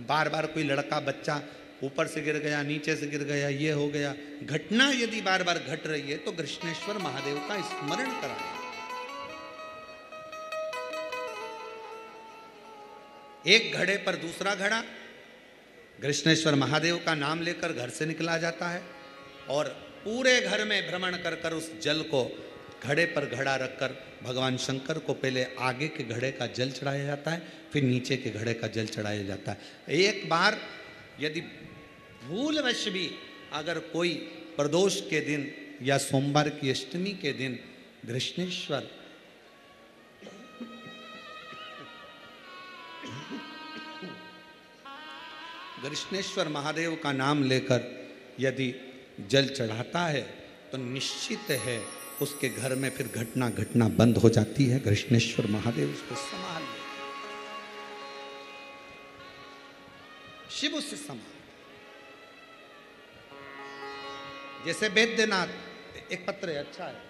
बार बार कोई लड़का बच्चा ऊपर से गिर गया, नीचे से गिर गया, ये हो गया, घटना यदि बार बार घट रही है तो कृष्णेश्वर महादेव का स्मरण कराएं। एक घड़े पर दूसरा घड़ा, कृष्णेश्वर महादेव का नाम लेकर घर से निकला जाता है, और पूरे घर में भ्रमण कर कर उस जल को घड़े पर घड़ा रखकर भगवान शंकर को पहले आगे के घड़े का जल चढ़ाया जाता है, फिर नीचे के घड़े का जल चढ़ाया जाता है। एक बार यदि भूलवश भी अगर कोई प्रदोष के दिन या सोमवार की अष्टमी के दिन कृष्णेश्वर महादेव का नाम लेकर यदि जल चढ़ाता है तो निश्चित है उसके घर में फिर घटना घटना बंद हो जाती है। कृष्णेश्वर महादेव उसको संभाल ले, शिव उससे संभाल। जैसे वैद्यनाथ, एक पत्र है, अच्छा है,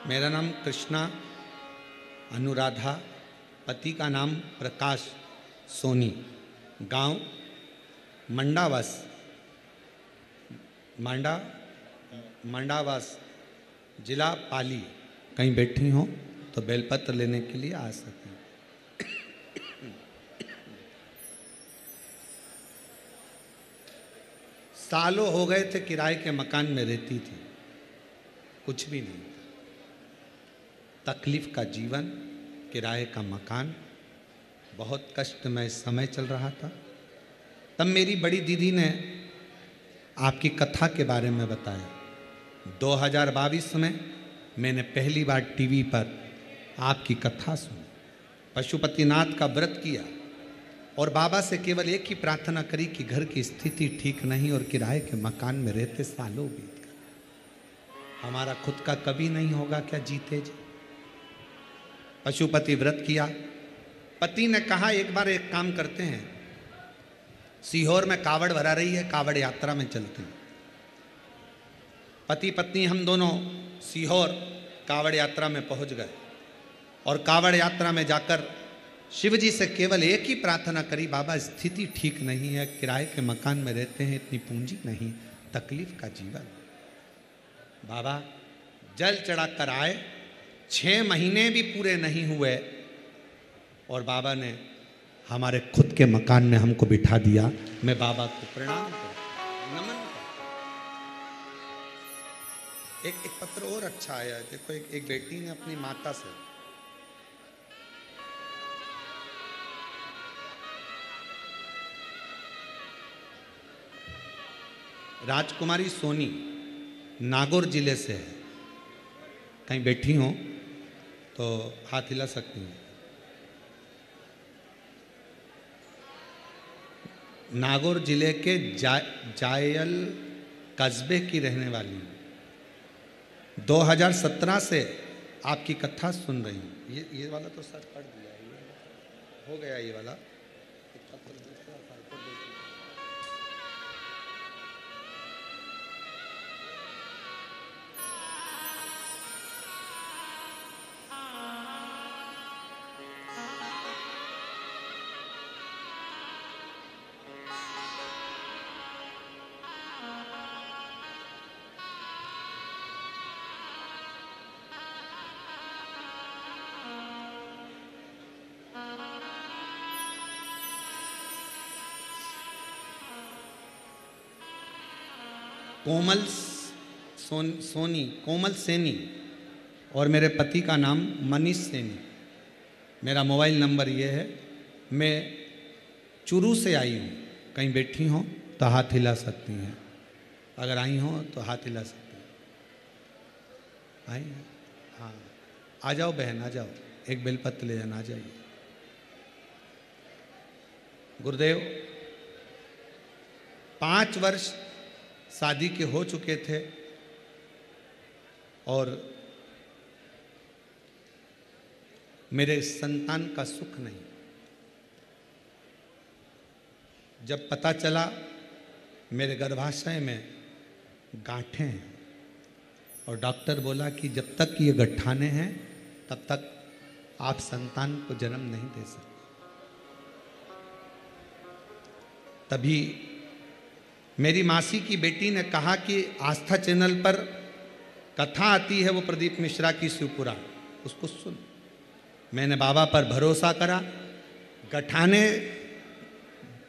मेरा नाम कृष्णा अनुराधा, पति का नाम प्रकाश सोनी, गांव मंडावास, मंडावास, जिला पाली। कहीं बैठी हो तो बेलपत्र लेने के लिए आ सकते हैं। सालों हो गए थे किराए के मकान में रहती थी, कुछ भी नहीं, तकलीफ का जीवन, किराए का मकान, बहुत कष्टमय समय चल रहा था। तब मेरी बड़ी दीदी ने आपकी कथा के बारे में बताया। 2022 में मैंने पहली बार टीवी पर आपकी कथा सुनी, पशुपतिनाथ का व्रत किया और बाबा से केवल एक ही प्रार्थना करी कि घर की स्थिति ठीक नहीं और किराए के मकान में रहते सालों बीत गए, हमारा खुद का कभी नहीं होगा क्या जीते जी। पशुपति व्रत किया। पति ने कहा एक बार एक काम करते हैं, सीहोर में कावड़ भरा रही है, कावड़ यात्रा में चलते हैं। पति पत्नी हम दोनों सीहोर कावड़ यात्रा में पहुंच गए और कावड़ यात्रा में जाकर शिव जी से केवल एक ही प्रार्थना करी, बाबा स्थिति ठीक नहीं है, किराए के मकान में रहते हैं, इतनी पूंजी नहीं, तकलीफ का जीवन। बाबा जल चढ़ाकर आए, 6 महीने भी पूरे नहीं हुए और बाबा ने हमारे खुद के मकान में हमको बिठा दिया। मैं बाबा को प्रणाम करता, नमन करता। एक पत्र और अच्छा आया, देखो एक बेटी ने अपनी माता से, राजकुमारी सोनी नागौर जिले से है, कहीं बैठी हो तो हाथ हिला सकती हैं। नागौर जिले के जायल कस्बे की रहने वाली, 2017 से आपकी कथा सुन रही हूँ। ये वाला तो सच पढ़ दिया है, ये हो गया ये वाला। कोमल सैनी और मेरे पति का नाम मनीष सैनी। मेरा मोबाइल नंबर ये है। मैं चुरू से आई हूँ, कहीं बैठी हो तो हाथ हिला सकती हैं, अगर आई हो तो हाथ हिला सकती हैं। आई हैं? हाँ, आ जाओ बहन, आ जाओ, एक बेलपत्र ले जाना, आ जाइए। गुरुदेव 5 वर्ष शादी के हो चुके थे और मेरे संतान का सुख नहीं। जब पता चला मेरे गर्भाशय में गांठें हैं और डॉक्टर बोला कि जब तक ये गठाने हैं तब तक आप संतान को जन्म नहीं दे सकते। तभी मेरी मासी की बेटी ने कहा कि आस्था चैनल पर कथा आती है वो प्रदीप मिश्रा की शिवपुराण, उसको सुन। मैंने बाबा पर भरोसा करा। गठाने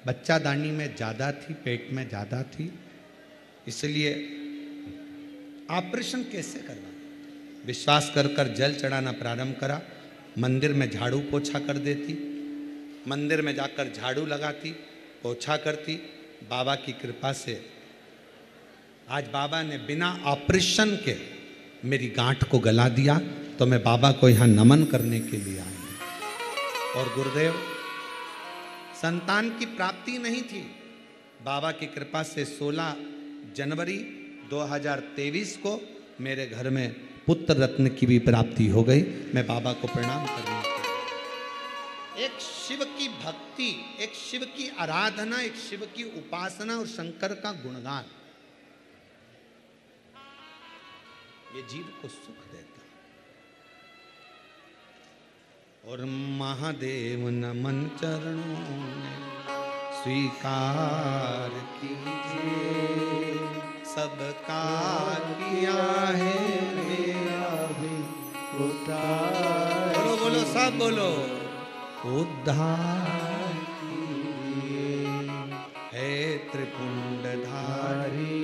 बच्चादानी में ज़्यादा थी, पेट में ज़्यादा थी, इसलिए ऑपरेशन कैसे करवा। विश्वास कर कर जल चढ़ाना प्रारंभ करा। मंदिर में झाड़ू पोछा कर देती, मंदिर में जाकर झाड़ू लगाती, पोछा करती। बाबा की कृपा से आज बाबा ने बिना ऑपरेशन के मेरी गांठ को गला दिया, तो मैं बाबा को यहाँ नमन करने के लिए आई हूँ। और गुरुदेव संतान की प्राप्ति नहीं थी, बाबा की कृपा से 16 जनवरी 2023 को मेरे घर में पुत्र रत्न की भी प्राप्ति हो गई। मैं बाबा को प्रणाम करने के लिए, एक शिव की भक्ति, एक शिव की आराधना, एक शिव की उपासना और शंकर का गुणगान, ये जीव को सुख देता। और महादेव नमन चरणों में स्वीकार कीजिए, सबका किया है मेरा भी उद्धार। बोलो बोलो सब बोलो, उद्धार है त्रिपुंडधारी,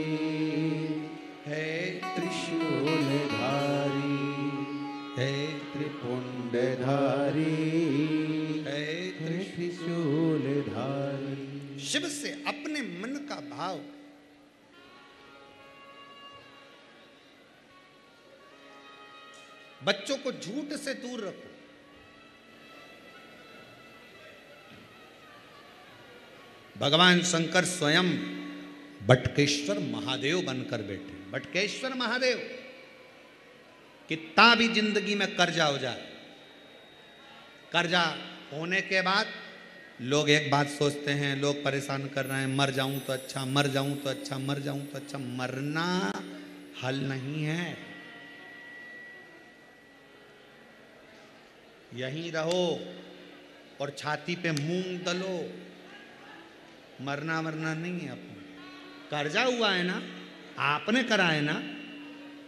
है त्रिशूलधारी, है त्रिपुंडधारी, है त्रिशूलधारी। शिव से अपने मन का भाव बच्चों को झूठ से दूर रखो। भगवान शंकर स्वयं बटकेश्वर महादेव बनकर बैठे। बटकेश्वर महादेव, कितना भी जिंदगी में कर्जा हो जाए, कर्जा होने के बाद लोग एक बात सोचते हैं, लोग परेशान कर रहे हैं, मर जाऊं तो अच्छा, मर जाऊं तो अच्छा, मर जाऊं तो अच्छा। मरना हल नहीं है। यहीं रहो और छाती पे मूंग दलो, मरना मरना नहीं है। अपने कर्जा हुआ है ना, आपने करा है ना,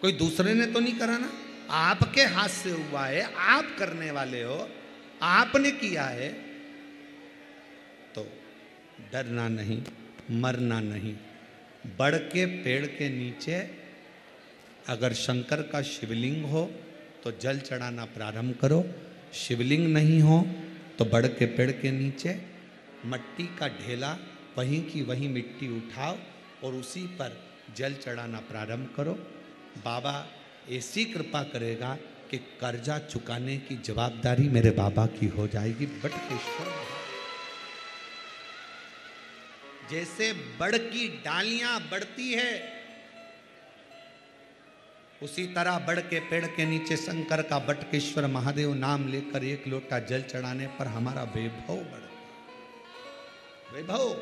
कोई दूसरे ने तो नहीं करा ना, आपके हाथ से हुआ है, आप करने वाले हो, आपने किया है, तो डरना नहीं, मरना नहीं। बड़ के पेड़ के नीचे अगर शंकर का शिवलिंग हो तो जल चढ़ाना प्रारंभ करो, शिवलिंग नहीं हो तो बड़ के पेड़ के नीचे मट्टी का ढेला, वहीं की वहीं मिट्टी उठाओ और उसी पर जल चढ़ाना प्रारंभ करो। बाबा ऐसी कृपा करेगा कि कर्जा चुकाने की जवाबदारी मेरे बाबा की हो जाएगी। बटकेश्वर जैसे बड़ की डालियां बढ़ती है, उसी तरह बड़ के पेड़ के नीचे शंकर का बटकेश्वर महादेव नाम लेकर एक लोटा जल चढ़ाने पर हमारा वैभव बढ़ता, वैभव।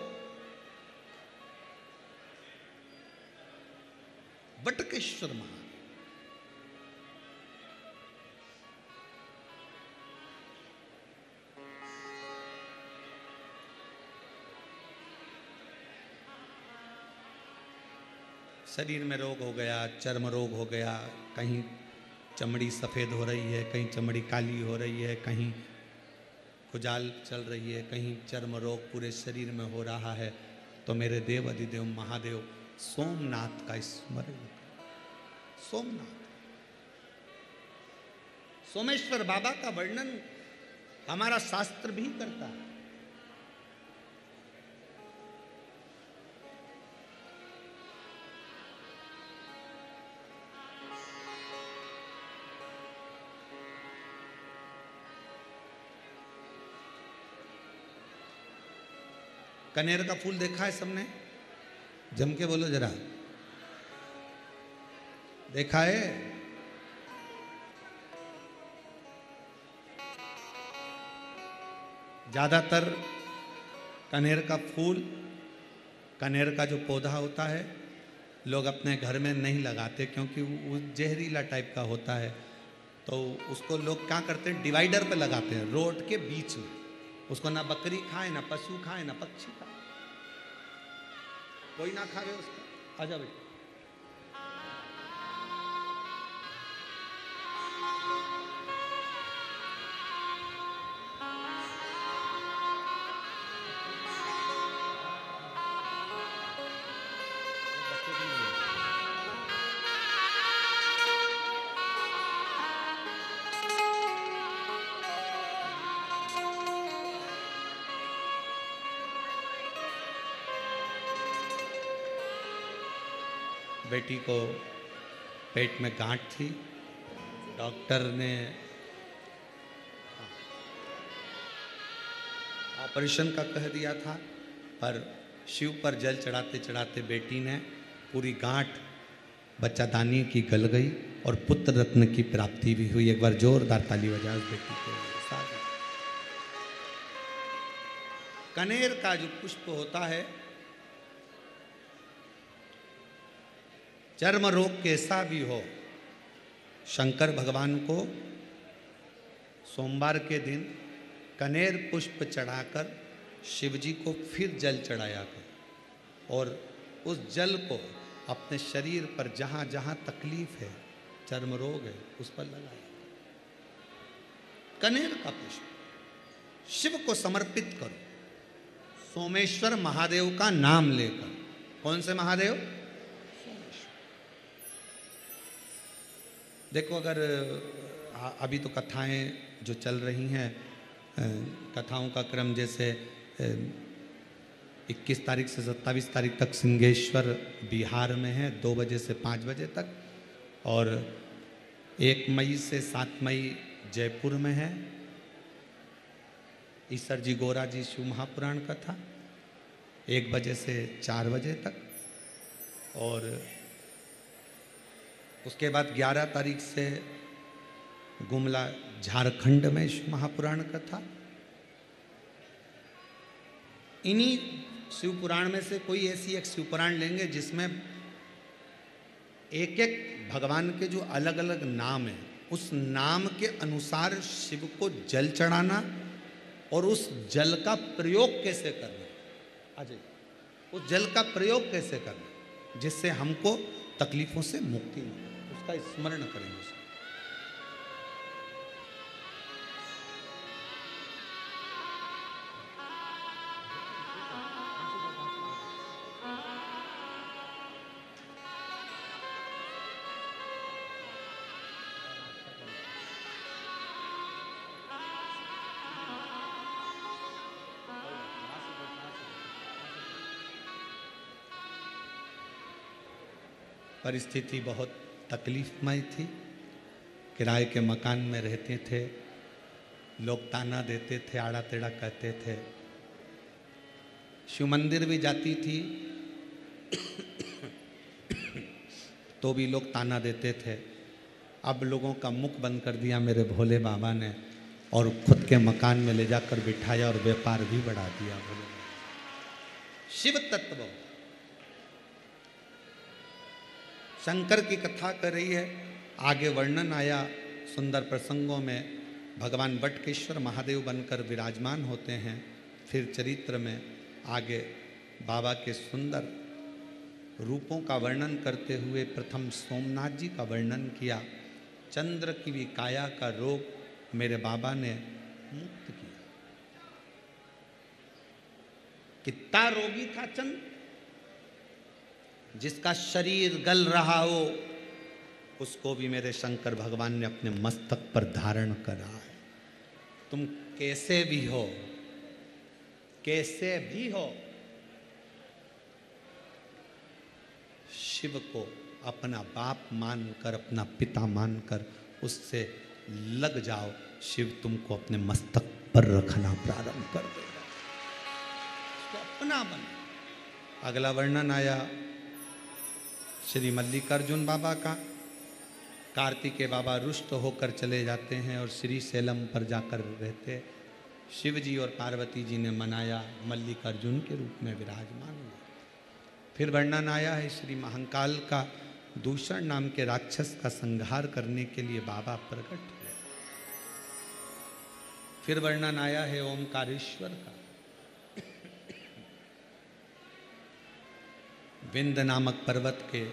बटकेश्वर महादेव शरीर में रोग हो गया, चर्म रोग हो गया, कहीं चमड़ी सफ़ेद हो रही है, कहीं चमड़ी काली हो रही है, कहीं खुजाल चल रही है, कहीं चर्म रोग पूरे शरीर में हो रहा है, तो मेरे देव अधिदेव महादेव सोमनाथ का स्मरण करो। सोमनाथ, सोमेश्वर बाबा का वर्णन हमारा शास्त्र भी करता है। कनेर का फूल देखा है सबने? जम के बोलो जरा, देखा है? ज्यादातर कनेर का फूल, कनेर का जो पौधा होता है, लोग अपने घर में नहीं लगाते क्योंकि वो जहरीला टाइप का होता है। तो उसको लोग क्या करते हैं, डिवाइडर पे लगाते हैं, रोड के बीच में। उसको ना बकरी खाए, ना पशु खाए, ना पक्षी खाए, कोई ना खावे उसको। आजा भाई, बेटी को पेट में गांठ थी, डॉक्टर ने ऑपरेशन का कह दिया था, पर शिव पर जल चढ़ाते चढ़ाते बेटी ने पूरी गांठ बच्चादानी की गल गई और पुत्र रत्न की प्राप्ति भी हुई। एक बार जोरदार ताली बजाओ उस बेटी को। कनेर का जो पुष्प होता है, चर्म रोग कैसा भी हो, शंकर भगवान को सोमवार के दिन कनेर पुष्प चढ़ाकर शिवजी को फिर जल चढ़ाया कर और उस जल को अपने शरीर पर जहाँ जहाँ तकलीफ है, चर्म रोग है, उस पर लगाया। कनेर का पुष्प शिव को समर्पित करो, सोमेश्वर महादेव का नाम लेकर। कौन से महादेव? देखो, अगर अभी तो कथाएं जो चल रही हैं, कथाओं का क्रम जैसे 21 तारीख से 27 तारीख तक सिंहेश्वर बिहार में है, 2 बजे से 5 बजे तक, और 1 मई से 7 मई जयपुर में है। ईसर जी गोरा जी शिव महापुराण कथा 1 बजे से 4 बजे तक, और उसके बाद 11 तारीख से गुमला झारखंड में शिव महापुराण कथा। इन्हीं शिव पुराण में से कोई ऐसी एक शिव पुराण लेंगे जिसमें एक एक भगवान के जो अलग अलग नाम हैं, उस नाम के अनुसार शिव को जल चढ़ाना और उस जल का प्रयोग कैसे करना, अजय, उस जल का प्रयोग कैसे करना जिससे हमको तकलीफों से मुक्ति मिले, उसका स्मरण करेंगे। परिस्थिति बहुत तकलीफमय थी। किराए के मकान में रहते थे, लोग ताना देते थे, आड़ा टेढ़ा कहते थे। शिव मंदिर भी जाती थी तो भी लोग ताना देते थे। अब लोगों का मुख बंद कर दिया मेरे भोले बाबा ने और खुद के मकान में ले जाकर बिठाया और व्यापार भी बढ़ा दिया। भोले शिव तत्व शंकर की कथा कर रही है। आगे वर्णन आया सुंदर प्रसंगों में, भगवान बटकेश्वर महादेव बनकर विराजमान होते हैं। फिर चरित्र में आगे बाबा के सुंदर रूपों का वर्णन करते हुए प्रथम सोमनाथ जी का वर्णन किया। चंद्र की भी काया का रोग मेरे बाबा ने मुक्त किया। कितना रोगी था चंद्र, जिसका शरीर गल रहा हो उसको भी मेरे शंकर भगवान ने अपने मस्तक पर धारण करा है। तुम कैसे भी हो, कैसे भी हो, शिव को अपना बाप मानकर, अपना पिता मानकर उससे लग जाओ। शिव तुमको अपने मस्तक पर रखना प्रारंभ कर देगा, उसको अपना बना। अगला वर्णन आया श्री मल्लिकार्जुन बाबा का। कार्तिकेय बाबा रुष्ट होकर चले जाते हैं और श्री सैलम पर जाकर रहते। शिव जी और पार्वती जी ने मनाया, मल्लिकार्जुन के रूप में विराजमान हुए। फिर वर्णन आया है श्री महाकाल का, दूषण नाम के राक्षस का संहार करने के लिए बाबा प्रकट हुए। फिर वर्णन आया है ओमकारेश्वर का, विंध्य नामक पर्वत के